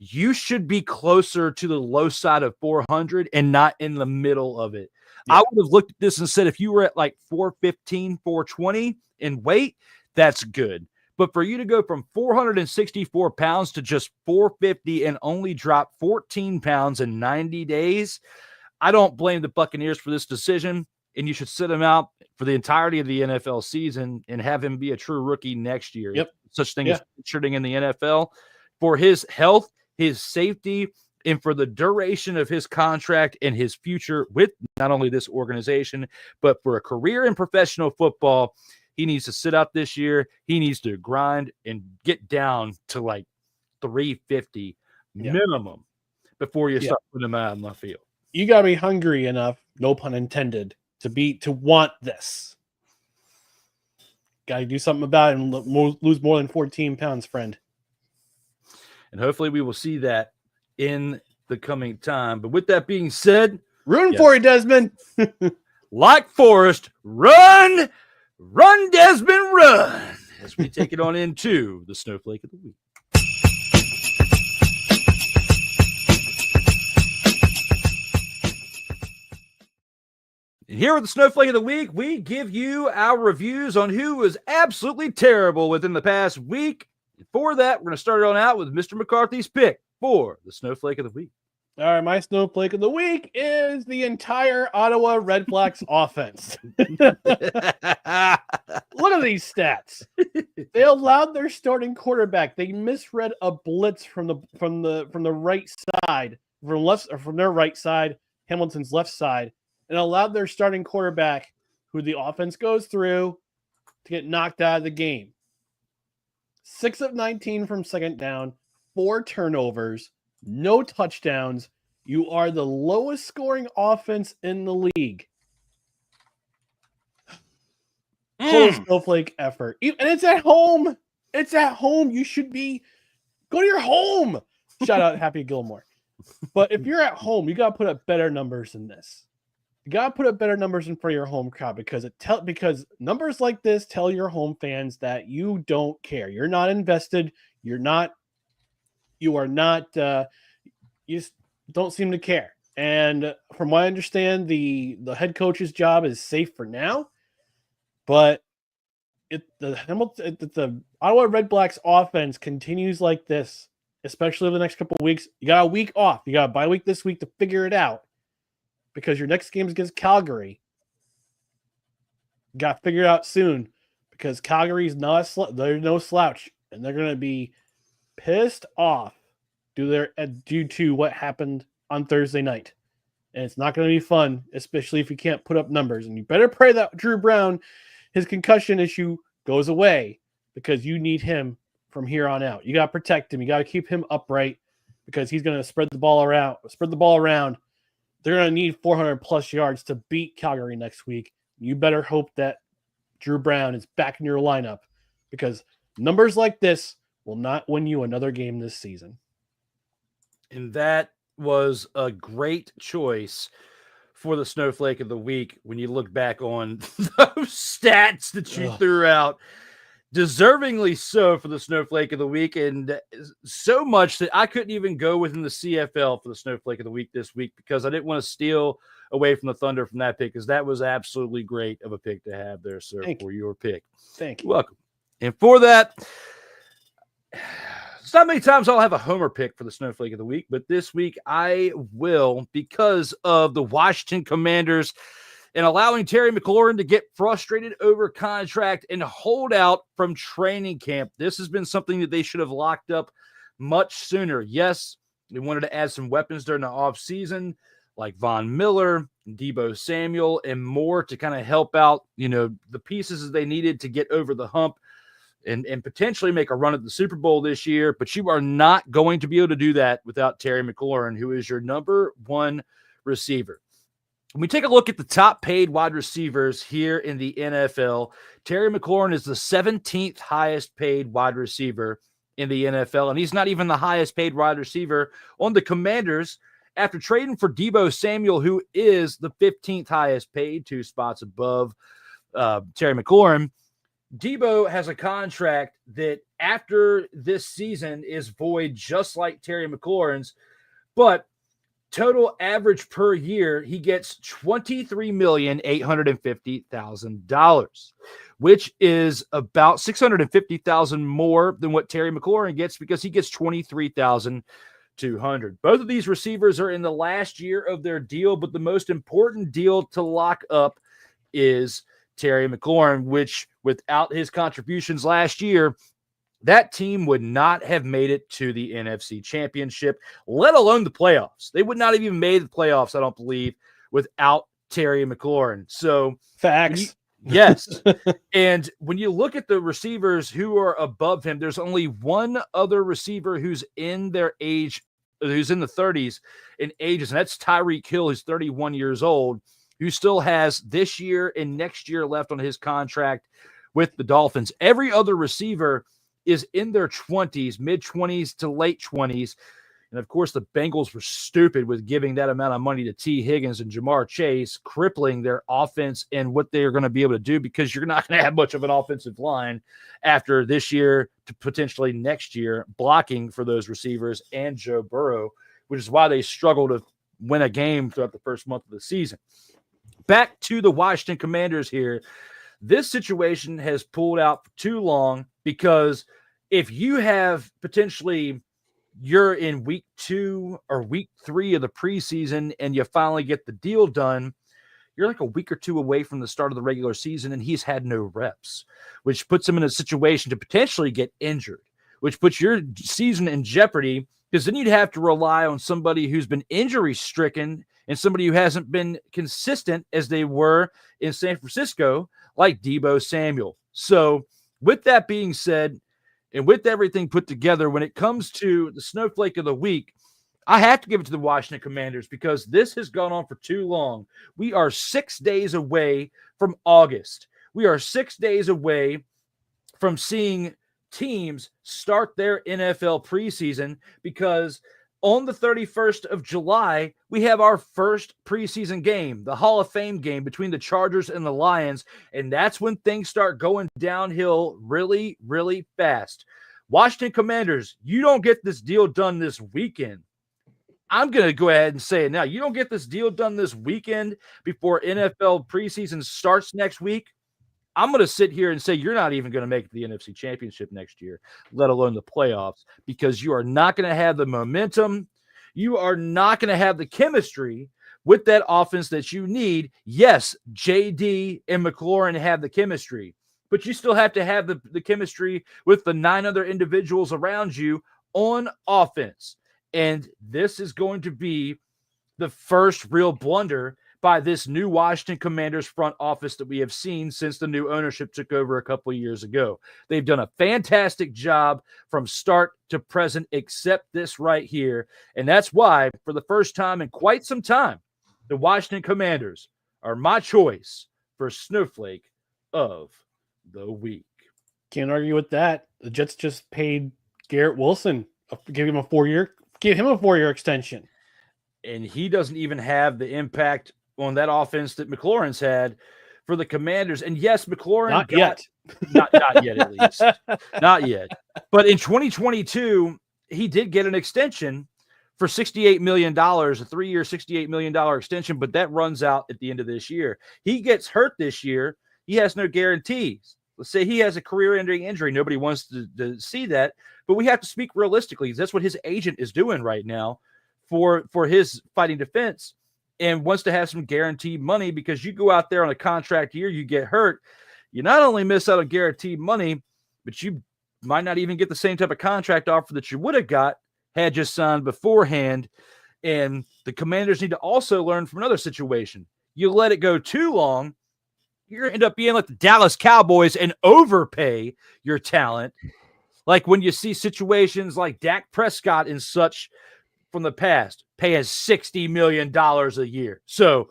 You should be closer to the low side of 400 and not in the middle of it. I would have looked at this and said, if you were at like 415, 420 in weight, that's good. But for you to go from 464 pounds to just 450 and only drop 14 pounds in 90 days, I don't blame the Buccaneers for this decision. And you should sit him out for the entirety of the NFL season and have him be a true rookie next year. Such thing as shooting in the NFL for his health, his safety, and for the duration of his contract and his future with not only this organization, but for a career in professional football. He needs to sit out this year. He needs to grind and get down to like 350 minimum before you start putting him out on the field. You got to be hungry enough, no pun intended, to want this. Got to do something about it and lose more than 14 pounds, friend. And hopefully we will see that in the coming time. But with that being said, rooting for you, Desmond. Like Forrest, run, Desmond, run, as we take it on into the Snowflake of the Week. Here with the Snowflake of the Week, we give you our reviews on who was absolutely terrible within the past week. For that, we're going to start it on out with Mr. McCarthy's pick for the Snowflake of the Week. All right, my Snowflake of the Week is the entire Ottawa Redblacks offense. Look at these stats. They allowed their starting quarterback. They misread a blitz from the right side, from their right side, Hamilton's left side, and allowed their starting quarterback, who the offense goes through, to get knocked out of the game. 6 of 19 from second down, 4 turnovers, no touchdowns. You are the lowest scoring offense in the league. Full snowflake effort. And it's at home. It's at home. You should go to your home. Shout out Happy Gilmore. But if you're at home, you got to put up better numbers than this. You got to put up better numbers in front of your home crowd because numbers like this tell your home fans that you don't care. You're not invested. You don't seem to care. And from what I understand, the head coach's job is safe for now, but if the Ottawa Redblacks offense continues like this, especially over the next couple of weeks, you got a week off. You got a bye week this week to figure it out because your next game is against Calgary. You got to figure it out soon because Calgary's they're no slouch, and they're going to be pissed off due to what happened on Thursday night. And it's not going to be fun, especially if you can't put up numbers. And you better pray that Drew Brown, his concussion issue, goes away because you need him from here on out. You got to protect him. You got to keep him upright because he's going to spread the ball around. They're going to need 400-plus yards to beat Calgary next week. You better hope that Drew Brown is back in your lineup because numbers like this will not win you another game this season. And that was a great choice for the Snowflake of the Week when you look back on those stats that you threw out. Deservingly so for the Snowflake of the Week, and so much that I couldn't even go within the CFL for the Snowflake of the Week this week because I didn't want to steal away from the Thunder from that pick because that was absolutely great of a pick to have there, sir, for your pick. Thank you. You're welcome. And for that, it's not many times I'll have a homer pick for the Snowflake of the Week, but this week I will because of the Washington Commanders and allowing Terry McLaurin to get frustrated over contract and hold out from training camp. This has been something that they should have locked up much sooner. Yes, they wanted to add some weapons during the offseason, like Von Miller, Deebo Samuel, and more to kind of help out, the pieces that they needed to get over the hump and potentially make a run at the Super Bowl this year. But you are not going to be able to do that without Terry McLaurin, who is your number one receiver. When we take a look at the top paid wide receivers here in the NFL, Terry McLaurin is the 17th highest paid wide receiver in the NFL, and he's not even the highest paid wide receiver on the Commanders after trading for Deebo Samuel, who is the 15th highest paid, 2 spots above Terry McLaurin. Deebo has a contract that after this season is void just like Terry McLaurin's, but total average per year, he gets $23,850,000, which is about $650,000 more than what Terry McLaurin gets because he gets $23,200. Both of these receivers are in the last year of their deal, but the most important deal to lock up is Terry McLaurin, which without his contributions last year, that team would not have made it to the NFC Championship, let alone the playoffs. They would not have even made the playoffs, I don't believe, without Terry McLaurin. So, facts. Yes. And when you look at the receivers who are above him, there's only one other receiver who's in their age, who's in the 30s in ages, and that's Tyreek Hill, who's 31 years old, who still has this year and next year left on his contract with the Dolphins. Every other receiver is in their 20s, mid-20s to late 20s. And, of course, the Bengals were stupid with giving that amount of money to T. Higgins and Jamar Chase, crippling their offense and what they're going to be able to do because you're not going to have much of an offensive line after this year to potentially next year, blocking for those receivers and Joe Burrow, which is why they struggle to win a game throughout the first month of the season. Back to the Washington Commanders here. This situation has pulled out for too long because if you have potentially you're in week 2 or week 3 of the preseason and you finally get the deal done, you're like a week or 2 away from the start of the regular season and he's had no reps, which puts him in a situation to potentially get injured, which puts your season in jeopardy because then you'd have to rely on somebody who's been injury stricken and somebody who hasn't been consistent as they were in San Francisco, like Deebo Samuel. So with that being said, and with everything put together, when it comes to the Snowflake of the Week, I have to give it to the Washington Commanders because this has gone on for too long. We are 6 days away from August. We are 6 days away from seeing teams start their NFL preseason because on the 31st of July, we have our first preseason game, the Hall of Fame game between the Chargers and the Lions, and that's when things start going downhill really, really fast. Washington Commanders, you don't get this deal done this weekend. I'm going to go ahead and say it now. You don't get this deal done this weekend before NFL preseason starts next week. I'm going to sit here and say you're not even going to make the NFC Championship next year, let alone the playoffs, because you are not going to have the momentum. You are not going to have the chemistry with that offense that you need. Yes, JD and McLaurin have the chemistry, but you still have to have the chemistry with the 9 other individuals around you on offense. And this is going to be the first real blunder by this new Washington Commanders front office that we have seen since the new ownership took over a couple of years ago. They've done a fantastic job from start to present, except this right here. And that's why, for the first time in quite some time, the Washington Commanders are my choice for Snowflake of the Week. Can't argue with that. The Jets just paid Garrett Wilson, gave him a 4-year extension. And he doesn't even have the impact on that offense that McLaurin's had for the Commanders. And yes, McLaurin not yet, at least. Not yet. But in 2022, he did get an extension for $68 million, a 3-year, $68 million extension, but that runs out at the end of this year. He gets hurt this year. He has no guarantees. Let's say he has a career-ending injury. Nobody wants to see that, but we have to speak realistically. That's what his agent is doing right now for his fighting defense, and wants to have some guaranteed money, because you go out there on a contract year, you get hurt, you not only miss out on guaranteed money, but you might not even get the same type of contract offer that you would have got had you signed beforehand. And the Commanders need to also learn from another situation. You let it go too long, you're going to end up being like the Dallas Cowboys and overpay your talent. Like when you see situations like Dak Prescott and such from the past, paying $60 million a year. So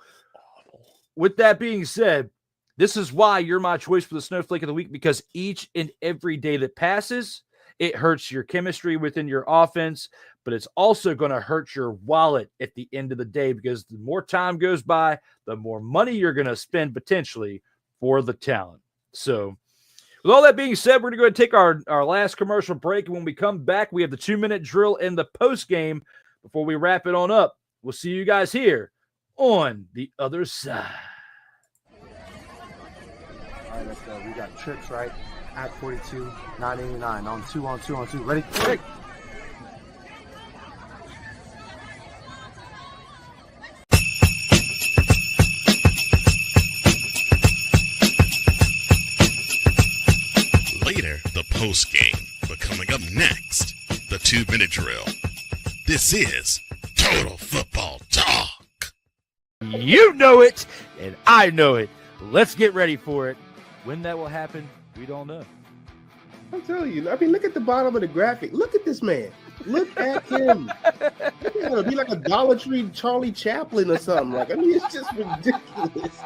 with that being said, this is why you're my choice for the Snowflake of the Week, because each and every day that passes, it hurts your chemistry within your offense, but it's also going to hurt your wallet at the end of the day, because the more time goes by, the more money you're going to spend potentially for the talent. So with all that being said, we're going to go ahead and take our last commercial break. And when we come back, we have the 2-minute drill and the post game before we wrap it on up. We'll see you guys here on the other side. All right, let's go. We got trips, right? At 42, 989 on 2. Ready? Ready. Later, the post game. But coming up next, the 2-minute drill. This is Total Football Talk. You know it, and I know it. Let's get ready for it. When that will happen, we don't know. I'm telling you. I mean, look at the bottom of the graphic. Look at this man. Look at him. He'll be like a Dollar Tree Charlie Chaplin or something. Like, I mean, it's just ridiculous.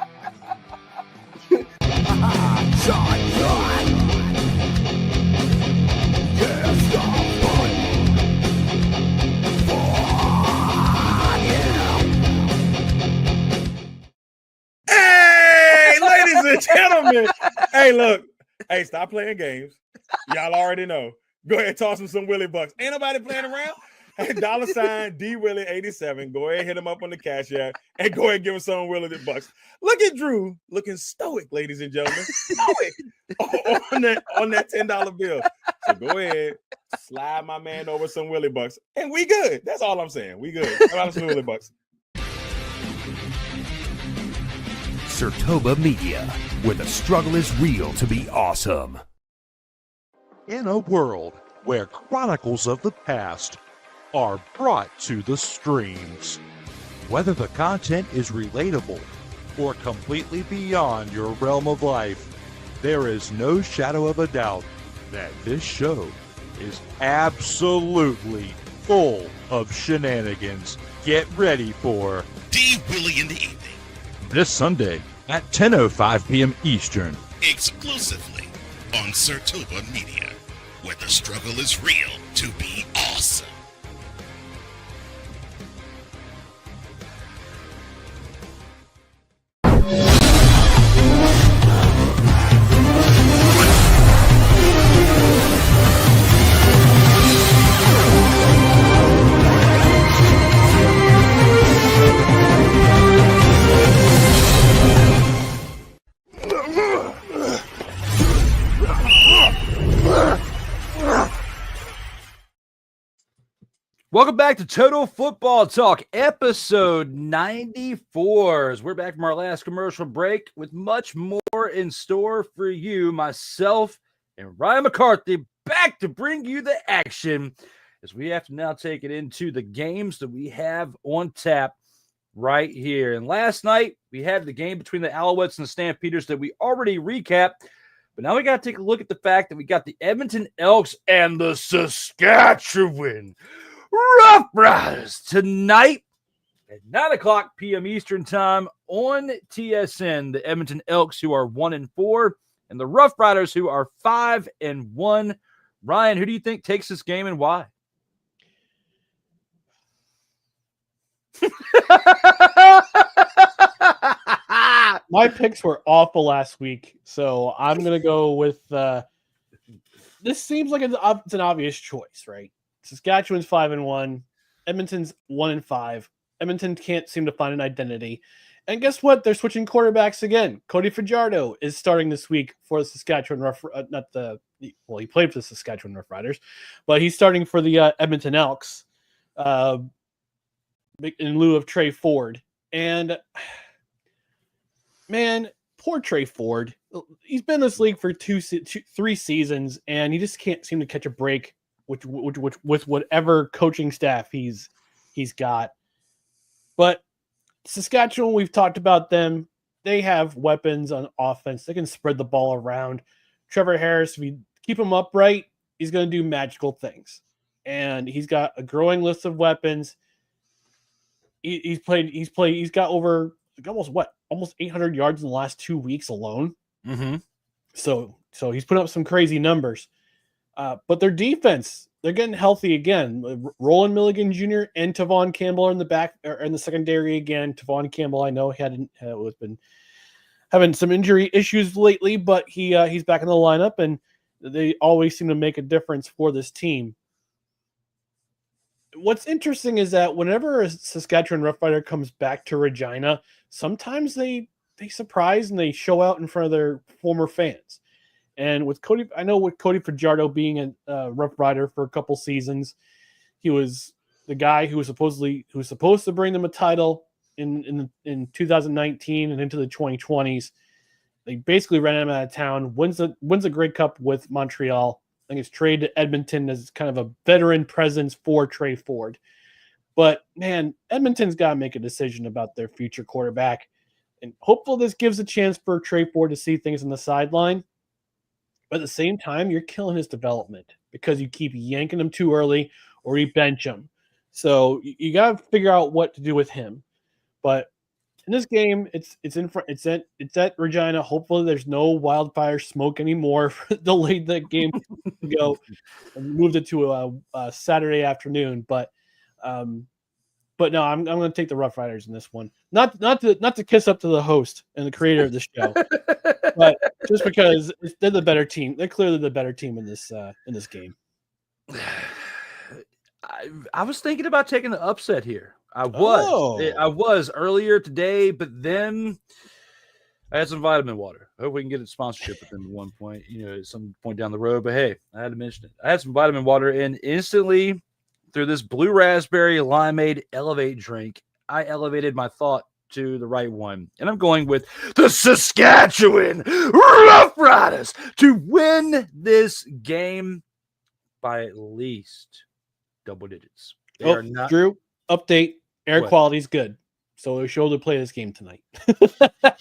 Hey, ladies and gentlemen. Hey, look. Hey, stop playing games. Y'all already know. Go ahead and toss him some Willie Bucks. Ain't nobody playing around. Hey, $ DWillie87. Go ahead, hit him up on the Cash App, and go ahead and give him some Willie the Bucks. Look at Drew looking stoic, ladies and gentlemen. Stoic on that $10 bill. So go ahead, slide my man over some Willie Bucks, and we good. That's all I'm saying. We good. How about some Willie Bucks? Sertoba Media, where the struggle is real to be awesome. In a world where chronicles of the past are brought to the streams, whether the content is relatable or completely beyond your realm of life, there is no shadow of a doubt that this show is absolutely full of shenanigans. Get ready for D. Willie in the evening. This Sunday at 10:05 p.m. Eastern. Exclusively on Sertoba Media, where the struggle is real to be awesome. Welcome back to Total Football Talk, episode 94. We're back from our last commercial break with much more in store for you, myself, and Ryan McCarthy, back to bring you the action as we have to now take it into the games that we have on tap right here. And last night, we had the game between the Alouettes and the Stampeders that we already recapped. But now we got to take a look at the fact that we got the Edmonton Elks and the Saskatchewan Roughriders tonight at 9:00 p.m. Eastern time on TSN. The Edmonton Elks, who are 1-4, and the Roughriders, who are 5-1. Ryan, who do you think takes this game and why? My picks were awful last week, so I'm going to go with this seems like it's an obvious choice, right? Saskatchewan's 5-1, Edmonton's 1-5. Edmonton can't seem to find an identity. And guess what? They're switching quarterbacks again. Cody Fajardo is starting this week for the Saskatchewan he played for the Saskatchewan Roughriders, but he's starting for the Edmonton Elks in lieu of Trey Ford. And man, poor Trey Ford. He's been in this league for 3 seasons, and he just can't seem to catch a break with whatever coaching staff he's got. But Saskatchewan, we've talked about them. They have weapons on offense. They can spread the ball around. Trevor Harris, if you keep him upright, he's going to do magical things. And he's got a growing list of weapons. He's got over almost 800 yards in the last 2 weeks alone. Mm-hmm. So he's putting up some crazy numbers. But their defense, they're getting healthy again. Roland Milligan Jr. and Tavon Campbell are in the back or in the secondary again. Tavon Campbell, I know, has been having some injury issues lately, but he's back in the lineup, and they always seem to make a difference for this team. What's interesting is that whenever a Saskatchewan Roughrider comes back to Regina, sometimes they surprise and they show out in front of their former fans. And with Cody Fajardo being a Rough Rider for a couple seasons, he was the guy who was supposed to bring them a title in 2019 and into the 2020s. They basically ran him out of town. Wins a Grey Cup with Montreal. I think it's traded to Edmonton as kind of a veteran presence for Trey Ford. But man, Edmonton's got to make a decision about their future quarterback, and hopefully this gives a chance for Trey Ford to see things on the sideline. But at the same time, you're killing his development because you keep yanking him too early or you bench him. So you got to figure out what to do with him. But in this game, it's at Regina. Hopefully, there's no wildfire smoke anymore. Delayed the game to go and moved it to a Saturday afternoon. But no, I'm going to take the Rough Riders in this one. Not to kiss up to the host and the creator of the show, but just because they're the better team. They're clearly the better team in this game. I was thinking about taking the upset here. I was earlier today, but then I had some vitamin water. I hope we can get a sponsorship within one point, at some point down the road. But hey, I had to mention it. I had some vitamin water, and instantly through this blue raspberry limeade Elevate drink, I elevated my thought to the right one. And I'm going with the Saskatchewan Roughriders to win this game by at least double digits. Drew, update. Air quality is good. So we'll show to play this game tonight.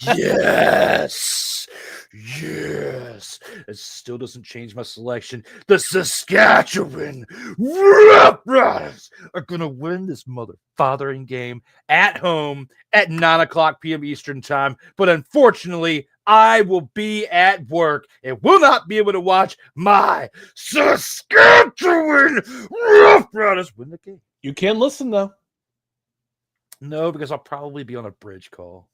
Yes. It still doesn't change my selection. The Saskatchewan Roughriders are going to win this mother-fathering game at home at 9:00 p.m. Eastern time. But unfortunately, I will be at work and will not be able to watch my Saskatchewan Roughriders win the game. You can listen, though. No, because I'll probably be on a bridge call.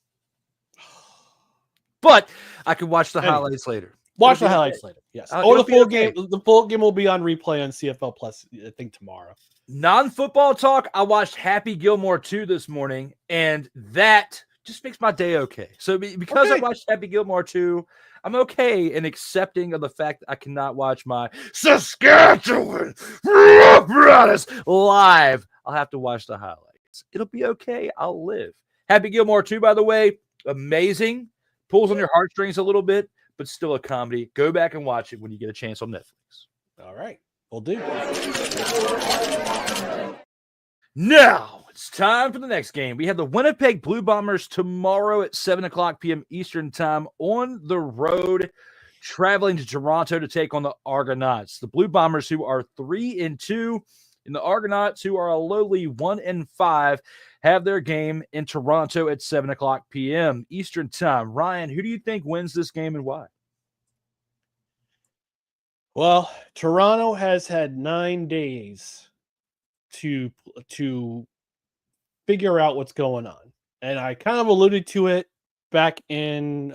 But I can watch the highlights later. Watch the highlights later. Yes. The full game. The full game will be on replay on CFL Plus, I think, tomorrow. Non-football talk. I watched Happy Gilmore 2 this morning, and that just makes my day okay. So because I watched Happy Gilmore 2, I'm okay in accepting of the fact that I cannot watch my Saskatchewan Roughriders live. I'll have to watch the highlights. It'll be okay. I'll live. Happy Gilmore, too, by the way. Amazing. Pulls on your heartstrings a little bit, but still a comedy. Go back and watch it when you get a chance on Netflix. All right. We'll do. Now it's time for the next game. We have the Winnipeg Blue Bombers tomorrow at 7:00 p.m. Eastern time on the road, traveling to Toronto to take on the Argonauts. The Blue Bombers, who are 3-2, and the Argonauts, who are a lowly 1-5, have their game in Toronto at 7:00 p.m. Eastern time. Ryan, who do you think wins this game and why? Well, Toronto has had 9 days to figure out what's going on, and I kind of alluded to it back in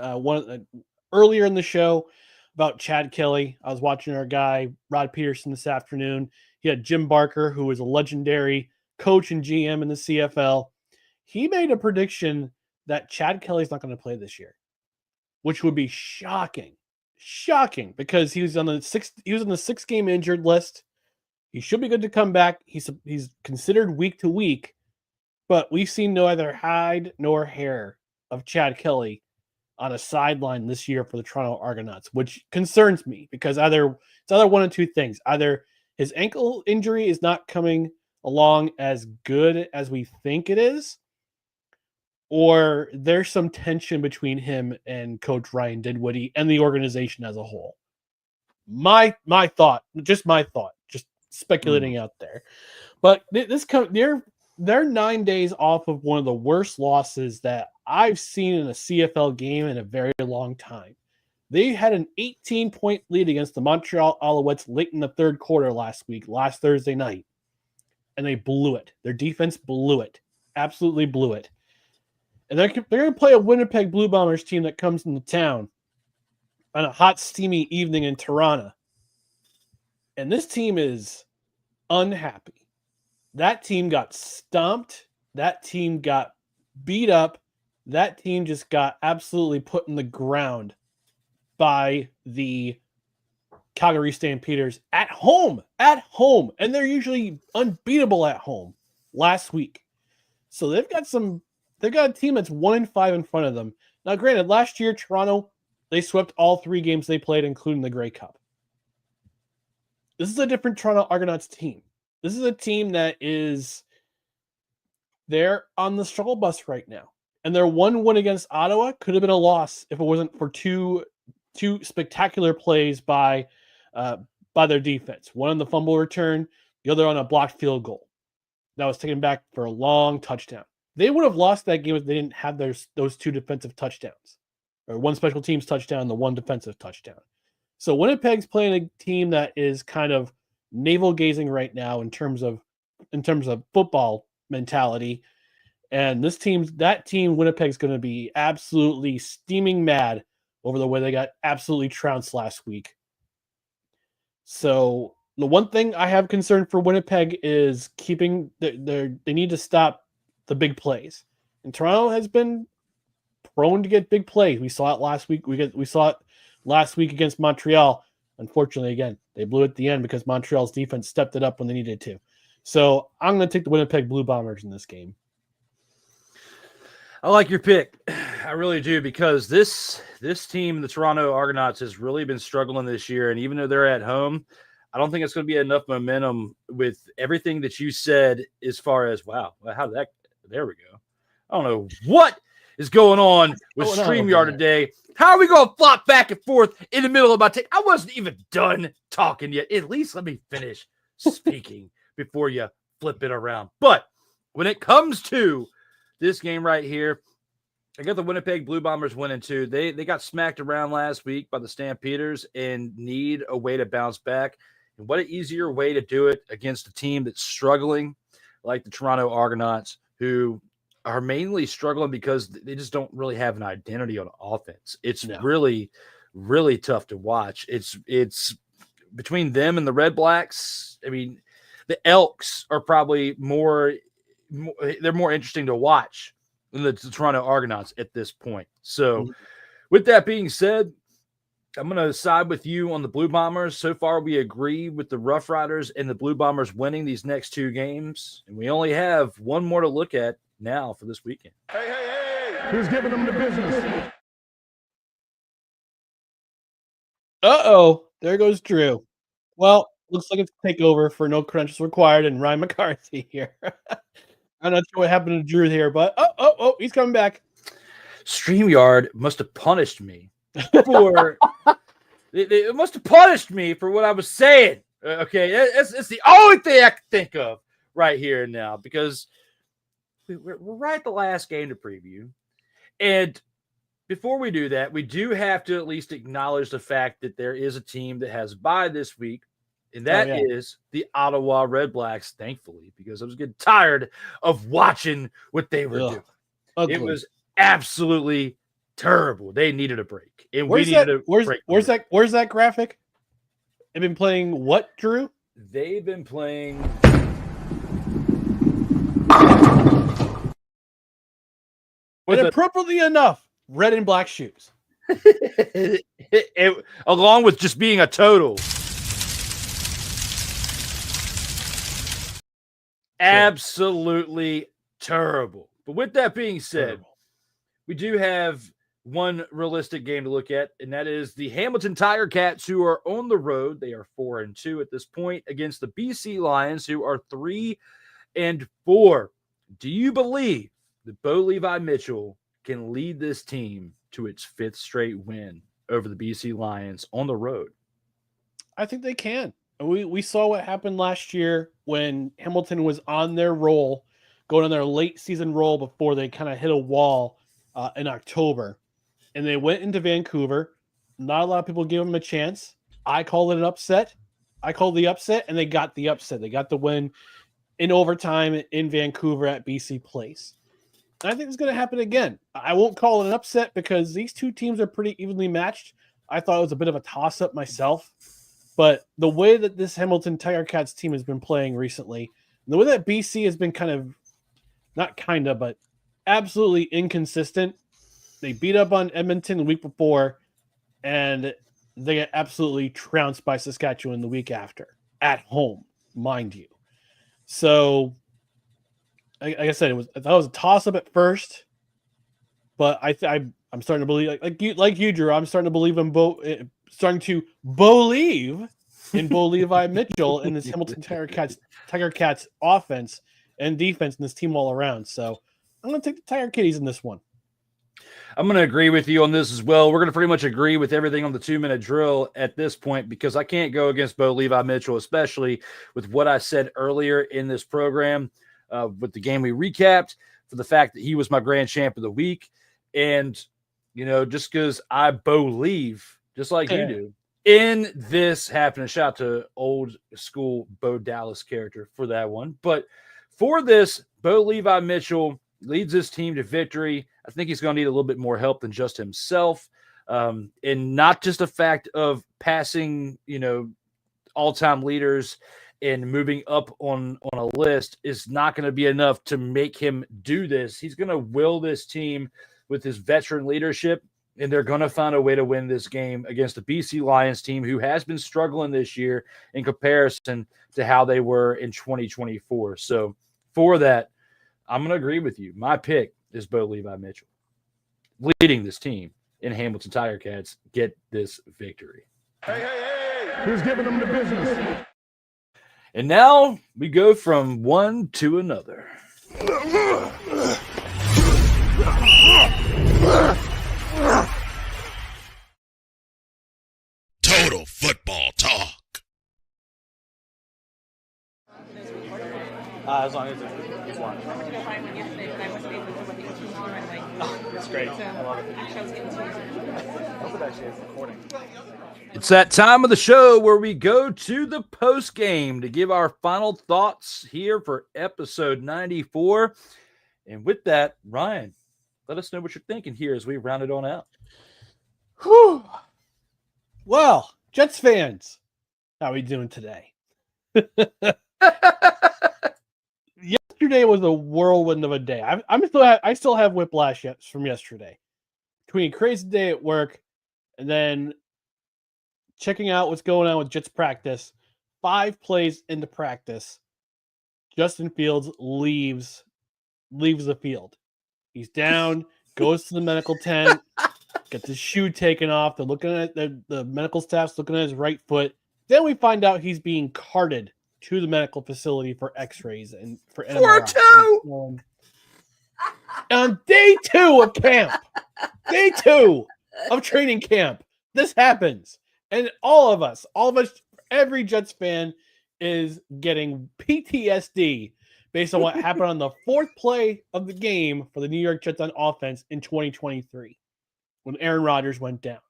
earlier in the show about Chad Kelly. I was watching our guy Rod Peterson this afternoon. He had Jim Barker, who is a legendary coach and GM in the CFL. He made a prediction that Chad Kelly's not going to play this year, which would be shocking because he was on the 6-game injured list. He should be good to come back. He's considered week to week, but we've seen no either hide nor hair of Chad Kelly on a sideline this year for the Toronto Argonauts, which concerns me because it's either one of two things. Either his ankle injury is not coming along as good as we think it is, or there's some tension between him and Coach Ryan Dinwiddie and the organization as a whole. My thought, just speculating out there. But they're 9 days off of one of the worst losses that I've seen in a CFL game in a very long time. They had an 18-point lead against the Montreal Alouettes late in the third quarter last Thursday night, and they blew it. Their defense blew it. Absolutely blew it. And they're going to play a Winnipeg Blue Bombers team that comes into town on a hot, steamy evening in Toronto. And this team is unhappy. That team got stomped. That team got beat up. That team just got absolutely put in the ground by the Calgary Stampeders at home. And they're usually unbeatable at home last week. So they've got a team that's 1-5 in front of them. Now, granted, last year, Toronto, they swept all 3 games they played, including the Grey Cup. This is a different Toronto Argonauts team. This is a team that they're on the struggle bus right now. And their 1-win against Ottawa could have been a loss if it wasn't for two spectacular plays by their defense. One on the fumble return, the other on a blocked field goal that was taken back for a long touchdown. They would have lost that game if they didn't have those 2 defensive touchdowns, or 1 special teams touchdown and the 1 defensive touchdown. So Winnipeg's playing a team that is kind of navel gazing right now in terms of football mentality. And that team, Winnipeg's going to be absolutely steaming mad over the way they got absolutely trounced last week. So the one thing I have concern for Winnipeg is they need to stop the big plays. And Toronto has been prone to get big plays. We saw it last week. We saw it last week against Montreal. Unfortunately, again, they blew it at the end because Montreal's defense stepped it up when they needed to. So I'm going to take the Winnipeg Blue Bombers in this game. I like your pick. I really do, because this team, the Toronto Argonauts, has really been struggling this year. And even though they're at home, I don't think it's going to be enough momentum with everything that you said as far as, wow, how did that – there we go. I don't know what is going on with StreamYard today. How are we going to flop back and forth in the middle of my take? I wasn't even done talking yet. At least let me finish speaking before you flip it around. But when it comes to this game right here, I got the Winnipeg Blue Bombers winning too. They got smacked around last week by the Stampeders and need a way to bounce back. And what an easier way to do it against a team that's struggling like the Toronto Argonauts, who are mainly struggling because they just don't really have an identity on offense. It's really, really tough to watch. It's between them and the Redblacks. I mean, the Elks are probably they're more interesting to watch than the Toronto Argonauts at this point. So with that being said, I'm going to side with you on the Blue Bombers. So far, we agree with the Roughriders and the Blue Bombers winning these next 2 games. And we only have one more to look at now for this weekend. Who's giving them the business? Uh-oh. There goes Drew. Well, looks like it's a takeover for no credentials required and Ryan McCarthy here. I'm not sure what happened to Drew here, but he's coming back. StreamYard must have punished me for it must have punished me for what I was saying. Okay, it's the only thing I can think of right here and now, because we're right at the last game to preview. And before we do that, we do have to at least acknowledge the fact that there is a team that has a bye this week, and that is the Ottawa Redblacks, thankfully, because I was getting tired of watching what they were doing. Ugly. It was absolutely terrible. They needed a break, and we needed a break. Where's that graphic? They've been playing what, Drew? They've been playing. And appropriately enough, red and black shoes. Along with just being a total. Absolutely terrible. But with that being said, we do have one realistic game to look at, and that is the Hamilton Tiger Cats, who are on the road. They are 4-2 at this point against the BC Lions, who are 3-4. Do you believe that Levi Mitchell can lead this team to its 5th straight win over the BC Lions on the road? I think they can. We saw what happened last year when Hamilton was on their roll, going on their late season roll before they kind of hit a wall in October. And they went into Vancouver. Not a lot of people gave them a chance. I called it an upset. I called the upset, and they got the upset. They got the win in overtime in Vancouver at BC Place. And I think it's going to happen again. I won't call it an upset because these two teams are pretty evenly matched. I thought it was a bit of a toss-up myself. But the way that this Hamilton Tiger Cats team has been playing recently, and the way that BC has been but absolutely inconsistent. They beat up on Edmonton the week before, and they get absolutely trounced by Saskatchewan the week after, at home, mind you. So, like I said, I thought it was a toss-up at first, but I'm starting to believe, like you, Drew. I'm starting to believe in Levi Mitchell and this Hamilton Tiger Cats offense and defense and this team all around. So I'm going to take the Tiger Kitties in this one. I'm going to agree with you on this as well. We're going to pretty much agree with everything on the 2-minute drill at this point, because I can't go against Levi Mitchell, especially with what I said earlier in this program with the game we recapped, for the fact that he was my grand champ of the week. And, just because I believe, just like you do, in this happening. Shout out to old school Bo Dallas character for that one. But for this, Levi Mitchell leads this team to victory. I think he's going to need a little bit more help than just himself. And not just a fact of passing, all-time leaders and moving up on a list is not going to be enough to make him do this. He's going to will this team with his veteran leadership, and they're going to find a way to win this game against the BC Lions team, who has been struggling this year in comparison to how they were in 2024. So for that, I'm going to agree with you. My pick is Levi Mitchell leading this team in Hamilton Tiger Cats get this victory. Hey. Who's giving them the business? And now we go from one to another. Total Football Talk. As long as it's one. It's great. I love it. I hope it actually is recording. It's that time of the show where we go to the post game to give our final thoughts here for episode 94. And with that, Ryan, let us know what you're thinking here as we round it on out. Whew. Well, Jets fans, how are we doing today? Yesterday was a whirlwind of a day. I still have whiplash from yesterday. Between a crazy day at work and then checking out what's going on with Jets practice. 5 plays into practice, Justin Fields leaves the field. He's down, goes to the medical tent, gets his shoe taken off. They're looking at the medical staff's looking at his right foot. Then we find out he's being carted to the medical facility for X-rays and for MRI. On day 2 of camp, day 2 of training camp, this happens, and all of us, every Jets fan is getting PTSD based on what happened on the 4th play of the game for the New York Jets on offense in 2023 when Aaron Rodgers went down.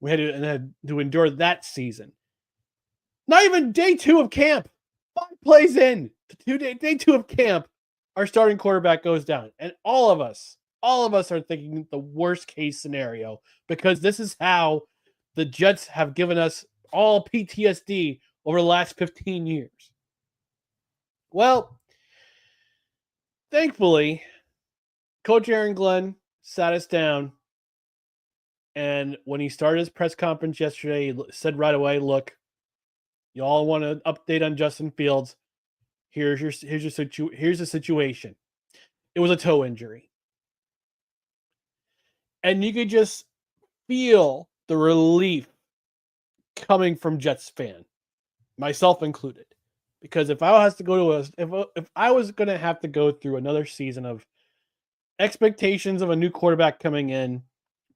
We had to endure that season. Not even day 2 of camp. 5 plays in to day 2 of camp, our starting quarterback goes down. And all of us are thinking the worst case scenario because this is how the Jets have given us all PTSD over the last 15 years. Well, thankfully, Coach Aaron Glenn sat us down, and when he started his press conference yesterday, he said right away, look, you all want an update on Justin Fields. Here's the situation. It was a toe injury. And you could just feel the relief coming from Jets fan, myself included. Because if I was going to have to go through another season of expectations of a new quarterback coming in,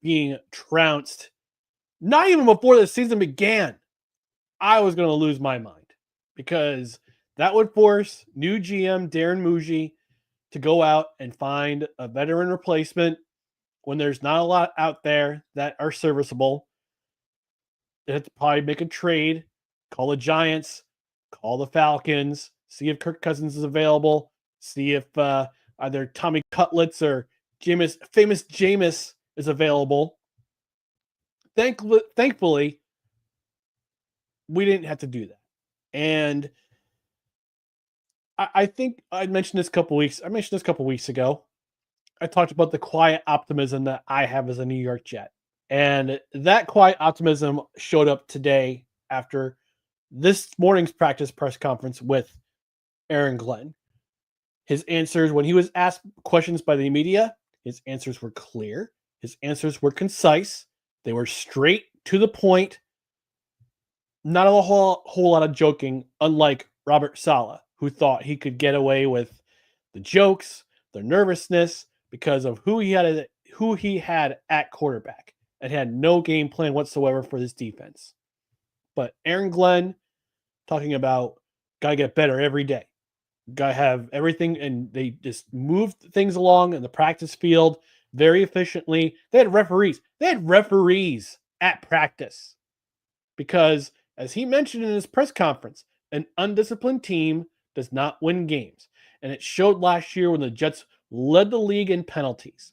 being trounced, not even before the season began, I was going to lose my mind because that would force new GM Darren Muji to go out and find a veteran replacement when there's not a lot out there that are serviceable. They have to probably make a trade, call the Giants, call the Falcons, see if Kirk Cousins is available, see if either Tommy Cutlets or famous Jameis is available. Thankfully, we didn't have to do that. And I think I mentioned this a couple weeks ago. I talked about the quiet optimism that I have as a New York Jet. And that quiet optimism showed up today after this morning's practice press conference with Aaron Glenn. His answers, when he was asked questions by the media, his answers were clear. His answers were concise. They were straight to the point. Not a whole lot of joking, unlike Robert Saleh, who thought he could get away with the jokes, the nervousness, because of who he had at quarterback and had no game plan whatsoever for this defense. But Aaron Glenn talking about got to get better every day. Got to have everything, and they just moved things along in the practice field very efficiently. They had referees. They had referees at practice because, as he mentioned in his press conference, an undisciplined team does not win games. And it showed last year when the Jets led the league in penalties.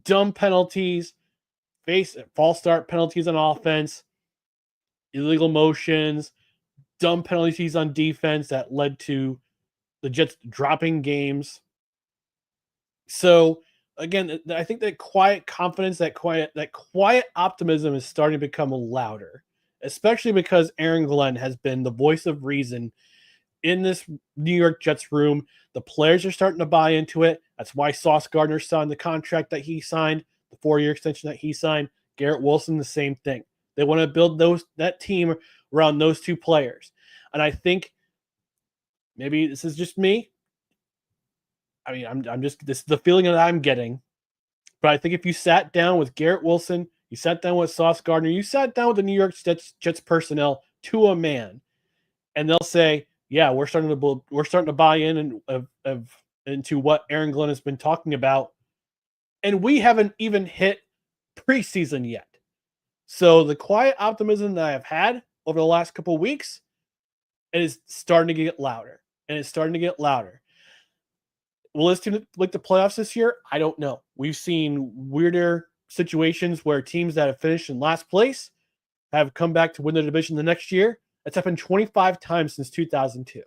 Dumb penalties, false start penalties on offense, illegal motions, dumb penalties on defense that led to the Jets dropping games. So, again, I think that quiet confidence, that quiet optimism is starting to become louder, especially because Aaron Glenn has been the voice of reason in this New York Jets room. The players are starting to buy into it. That's why Sauce Gardner signed the contract that he signed, the 4-year extension that he signed. Garrett Wilson, the same thing. They want to build that team around those two players. And I think maybe this is just me. I mean, this is the feeling that I'm getting. But I think if you sat down with Garrett Wilson, you sat down with Sauce Gardner, you sat down with the New York Jets personnel to a man, and they'll say, yeah, we're starting to buy in into what Aaron Glenn has been talking about, and we haven't even hit preseason yet. So the quiet optimism that I've had over the last couple of weeks, it is starting to get louder, and it's starting to get louder. Will this team like the playoffs this year? I don't know. We've seen weirder situations where teams that have finished in last place have come back to win the division the next year. That's happened 25 times since 2002.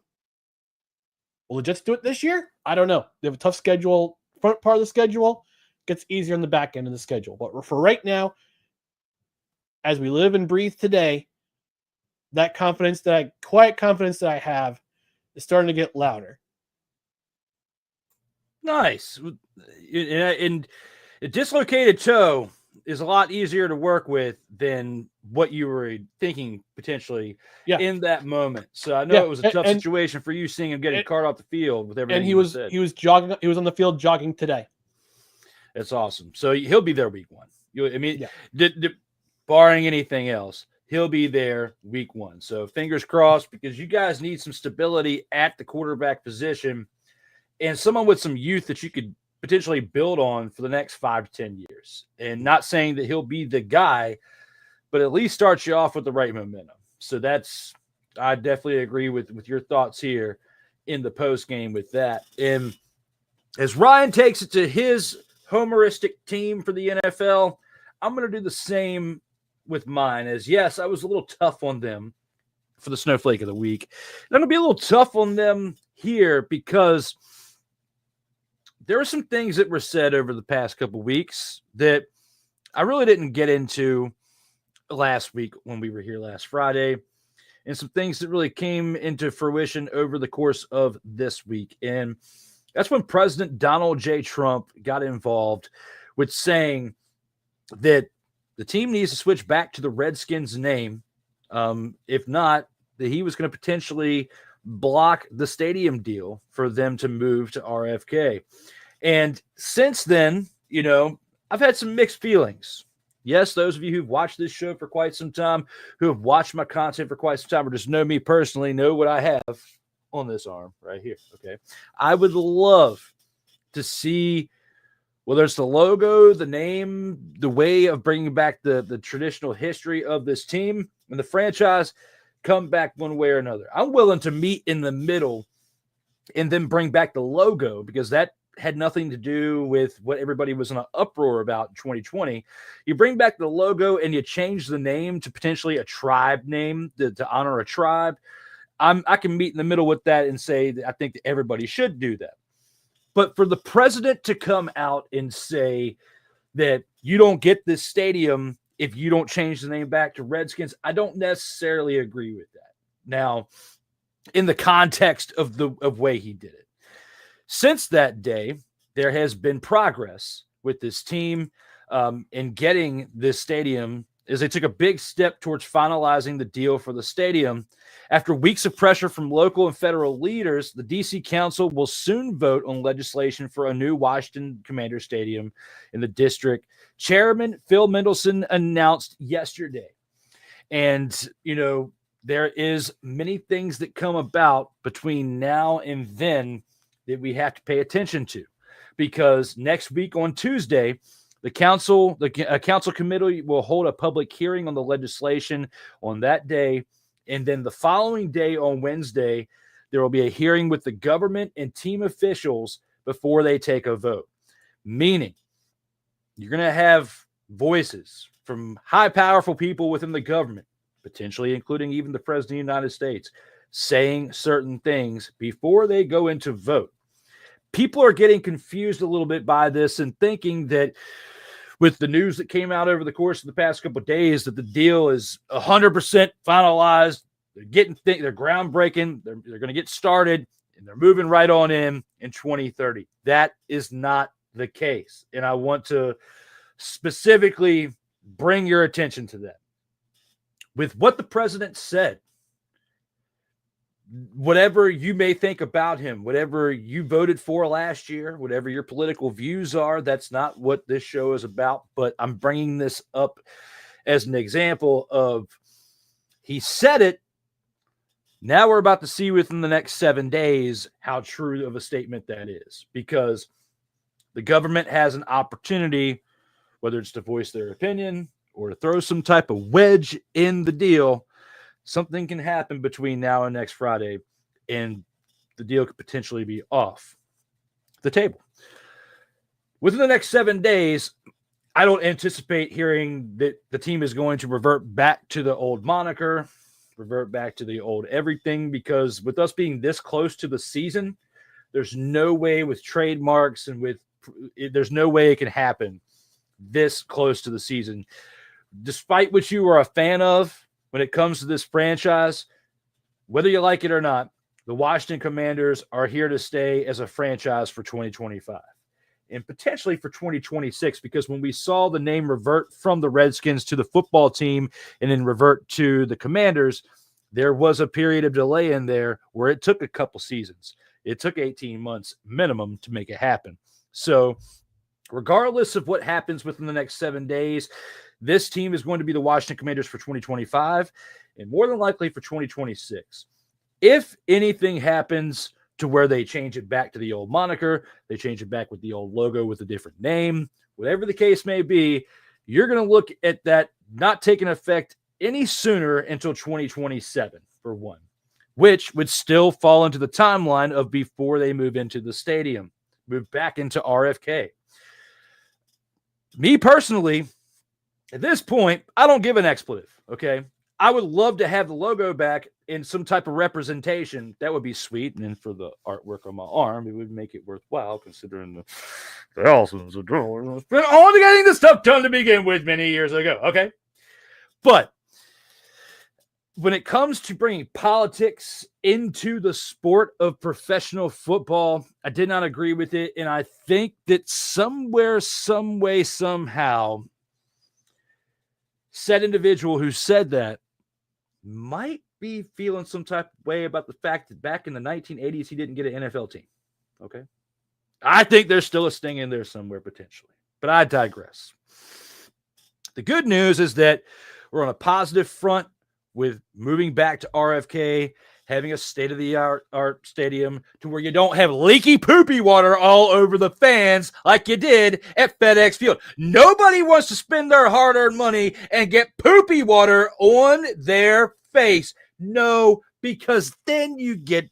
Will the Jets do it this year? I don't know. They have a tough schedule. Front part of the schedule gets easier on the back end of the schedule. But for right now, as we live and breathe today, that quiet confidence that I have is starting to get louder. Nice. And a dislocated toe is a lot easier to work with than what you were thinking potentially in that moment. So I know it was a tough situation for you seeing him getting carted off the field with everything. And he was jogging. He was on the field jogging today. That's awesome. So he'll be there week 1. I mean, barring anything else, he'll be there week 1. So fingers crossed, because you guys need some stability at the quarterback position and someone with some youth that you could potentially build on for the next 5 to 10 years. And not saying that he'll be the guy, but at least start you off with the right momentum. So I definitely agree with your thoughts here in the post game with that. And as Ryan takes it to his homeristic team for the NFL, I'm going to do the same with mine. As yes, I was a little tough on them for the snowflake of the week. And I'm going to be a little tough on them here because there are some things that were said over the past couple weeks that I really didn't get into last week when we were here last Friday, and some things that really came into fruition over the course of this week. And that's when President Donald J. Trump got involved with saying that the team needs to switch back to the Redskins name. If not, that he was going to potentially block the stadium deal for them to move to RFK. And since then, I've had some mixed feelings. Yes, those of you who've watched this show for quite some time, who have watched my content for quite some time, or just know me personally, know what I have on this arm right here. Okay. I would love to see, whether it's the logo, the name, the way of bringing back the traditional history of this team and the franchise, come back one way or another. I'm willing to meet in the middle and then bring back the logo, because that had nothing to do with what everybody was in an uproar about in 2020. You bring back the logo and you change the name to potentially a tribe name to honor a tribe. I can meet in the middle with that and say that I think that everybody should do that. But for the president to come out and say that you don't get this stadium if you don't change the name back to Redskins, I don't necessarily agree with that. Now, in the context of the way he did it. Since that day, there has been progress with this team in getting this stadium, as they took a big step towards finalizing the deal for the stadium. After weeks of pressure from local and federal leaders, the D.C. Council will soon vote on legislation for a new Washington Commander Stadium in the district. Chairman Phil Mendelssohn announced yesterday. And, there is many things that come about between now and then that we have to pay attention to, because next week on Tuesday, the council committee will hold a public hearing on the legislation on that day. And then the following day on Wednesday, there will be a hearing with the government and team officials before they take a vote. Meaning you're going to have voices from high, powerful people within the government, potentially including even the President of the United States, saying certain things before they go into vote. People are getting confused a little bit by this and thinking that with the news that came out over the course of the past couple of days, that the deal is 100% finalized. They're groundbreaking. They're going to get started, and they're moving right on in 2030. That is not the case. And I want to specifically bring your attention to that. With what the president said, whatever you may think about him, whatever you voted for last year, whatever your political views are, that's not what this show is about. But I'm bringing this up as an example of, he said it. Now we're about to see within the next 7 days how true of a statement that is, because the government has an opportunity, whether it's to voice their opinion or to throw some type of wedge in the deal. Something can happen between now and next Friday, and the deal could potentially be off the table. Within the next 7 days, I don't anticipate hearing that the team is going to revert back to the old moniker, revert back to the old everything, because with us being this close to the season, there's no way with trademarks and there's no way it can happen this close to the season despite what you are a fan of when it comes to this franchise, whether you like it or not, the Washington Commanders are here to stay as a franchise for 2025 and potentially for 2026, because when we saw the name revert from the Redskins to the football team and then revert to the Commanders, there was a period of delay in there where it took a couple seasons. It took 18 months minimum to make it happen. So regardless of what happens within the next 7 days, this team is going to be the Washington Commanders for 2025 and more than likely for 2026. If anything happens to where they change it back to the old moniker, they change it back with the old logo with a different name, whatever the case may be, you're going to look at that not taking effect any sooner until 2027 for one, which would still fall into the timeline of before they move into the stadium, move back into RFK. Me personally, at this point, I don't give an expletive, okay? I would love to have the logo back in some type of representation. That would be sweet. And then for the artwork on my arm, it would make it worthwhile considering the thousands of dollars spent on getting this stuff done to begin with many years ago, okay? But when it comes to bringing politics into the sport of professional football, I did not agree with it. And I think that somewhere, some way, somehow, said individual who said that might be feeling some type of way about the fact that back in the 1980s, he didn't get an NFL team. Okay. I think there's still a sting in there somewhere potentially, but I digress. The good news is that we're on a positive front with moving back to RFK, having a state-of-the-art stadium to where you don't have leaky poopy water all over the fans like you did at FedEx Field. Nobody wants to spend their hard-earned money and get poopy water on their face. No, because then you get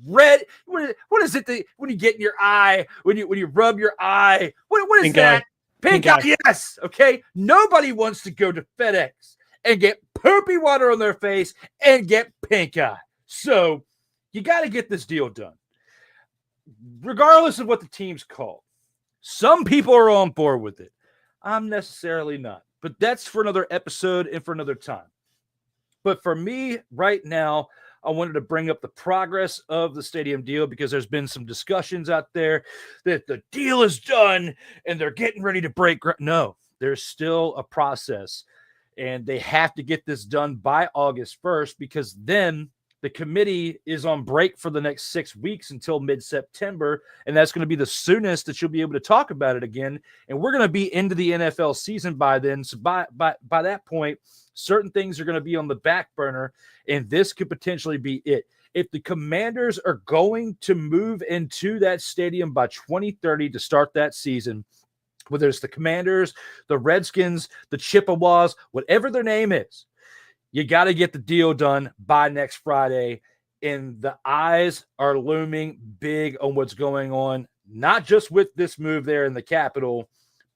red. What is it when you get in your eye, when you rub your eye? What is Pink that? eye. Pink eye. Yes. Okay. Nobody wants to go to FedEx and get poopy water on their face and get pink eye. So you got to get this deal done, regardless of what the team's called. Some people are on board with it. I'm necessarily not, but that's for another episode and for another time. But for me right now, I wanted to bring up the progress of the stadium deal because there's been some discussions out there that the deal is done and they're getting ready to break ground. No, there's still a process, and they have to get this done by August 1st because then the committee is on break for the next 6 weeks until mid-September, and that's going to be the soonest that you'll be able to talk about it again. And we're going to be into the NFL season by then. So by that point, certain things are going to be on the back burner, and this could potentially be it. If the Commanders are going to move into that stadium by 2030 to start that season, whether it's the Commanders, the Redskins, the Chippewas, whatever their name is, you got to get the deal done by next Friday, and the eyes are looming big on what's going on, not just with this move there in the Capitol,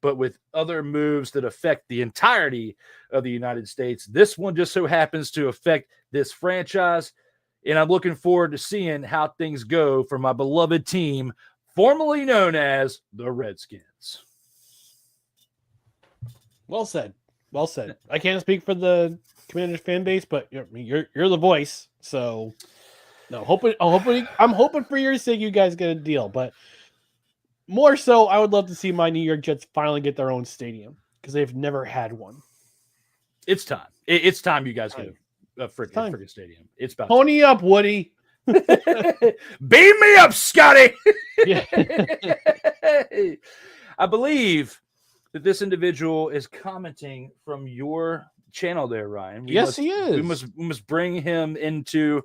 but with other moves that affect the entirety of the United States. This one just so happens to affect this franchise, and I'm looking forward to seeing how things go for my beloved team, formerly known as the Redskins. Well said. Well said. I can't speak for the Commanders fan base, but you're the voice. So no, I'm hoping for your sake you guys get a deal, but more so I would love to see my New York Jets finally get their own stadium because they've never had one. It's time. It's time you guys get a freaking stadium. It's about pony up, Woody. Beam me up, Scotty. Yeah. I believe that this individual is commenting from your channel there, Ryan. He is. We must bring him into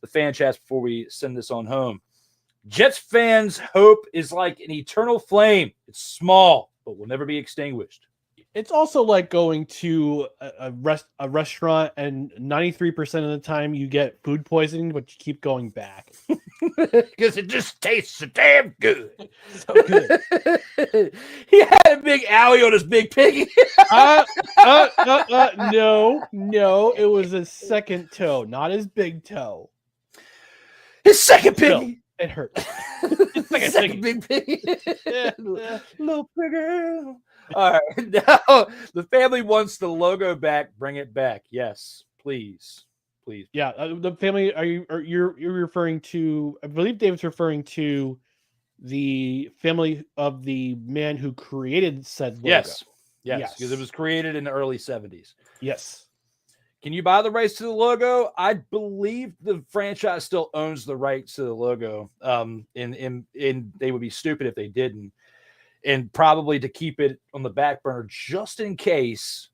the fan chats before we send this on home. Jets fans' hope is like an eternal flame. It's small, but will never be extinguished. It's also like going to a restaurant and 93% of the time you get food poisoning, but you keep going back. Because it just tastes so damn good. So good. He had a big owie on his big piggy. No, it was his second toe, not his big toe. His second piggy. No, it hurt. His second big piggy. Yeah. Little piggy. All right. Now the family wants the logo back. Bring it back. Yes, please. Please. Yeah, the family. You're referring to? I believe David's referring to the family of the man who created said logo. Yes, because it was created in the early 70s. Yes. Can you buy the rights to the logo? I believe the franchise still owns the rights to the logo. And they would be stupid if they didn't. And probably to keep it on the back burner just in case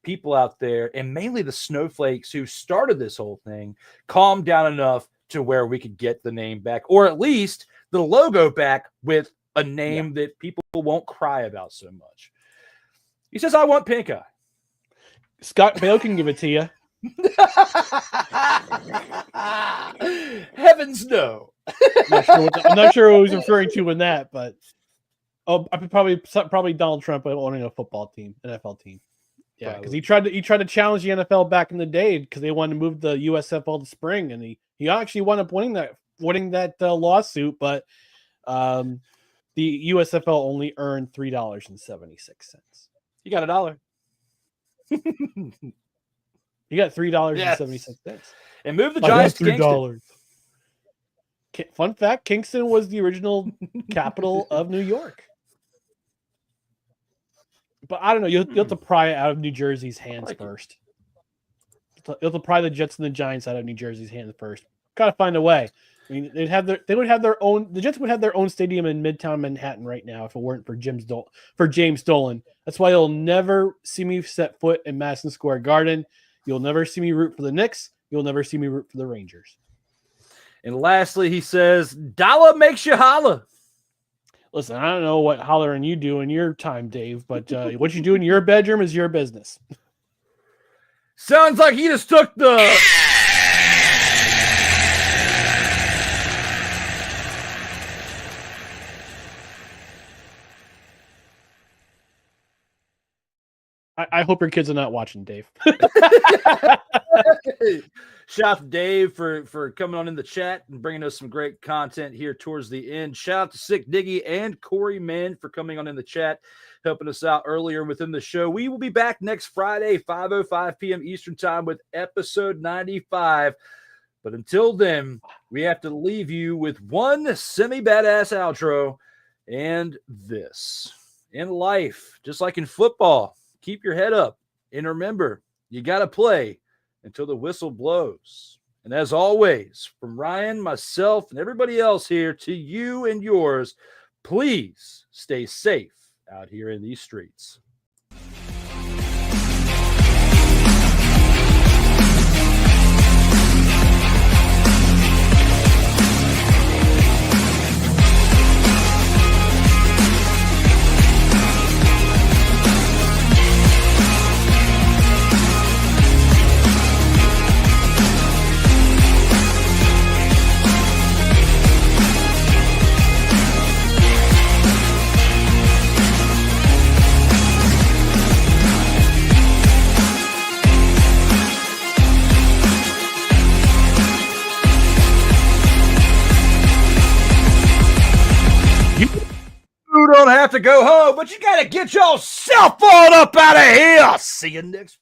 people out there, and mainly the snowflakes who started this whole thing, calmed down enough to where we could get the name back, or at least the logo back with a name that people won't cry about so much. He says, I want pink eye. Scott Bale can give it to you. Heavens no. I'm not sure what he was referring to in that, but probably Donald Trump owning a football team, NFL team. Yeah, because he tried to challenge the NFL back in the day because they wanted to move the USFL to spring, and he actually wound up winning that lawsuit, but the USFL only earned $3.76. You got $1. You got $3.76. And move the Giants to $3. Fun fact: Kingston was the original capital of New York. But I don't know. You have to pry it out of New Jersey's hands first. You have to pry the Jets and the Giants out of New Jersey's hands first. Gotta find a way. I mean, the Jets would have their own stadium in Midtown Manhattan right now if it weren't for James Dolan. That's why you'll never see me set foot in Madison Square Garden. You'll never see me root for the Knicks. You'll never see me root for the Rangers. And lastly, he says, dollar makes you holler. Listen, I don't know what hollering you do in your time, Dave, but what you do in your bedroom is your business. Sounds like he just took the... I hope your kids are not watching, Dave. Shout out to Dave for coming on in the chat and bringing us some great content here towards the end. Shout out to Sick Diggy and Corey Mann for coming on in the chat, helping us out earlier within the show. We will be back next Friday, 5:05 p.m. Eastern Time with episode 95. But until then, we have to leave you with one semi-badass outro and this. In life, just like in football, keep your head up and remember, you got to play until the whistle blows. And as always, from Ryan, myself, and everybody else here to you and yours, please stay safe out here in these streets. You don't have to go home, but you got to get yourself on up out of here. See you next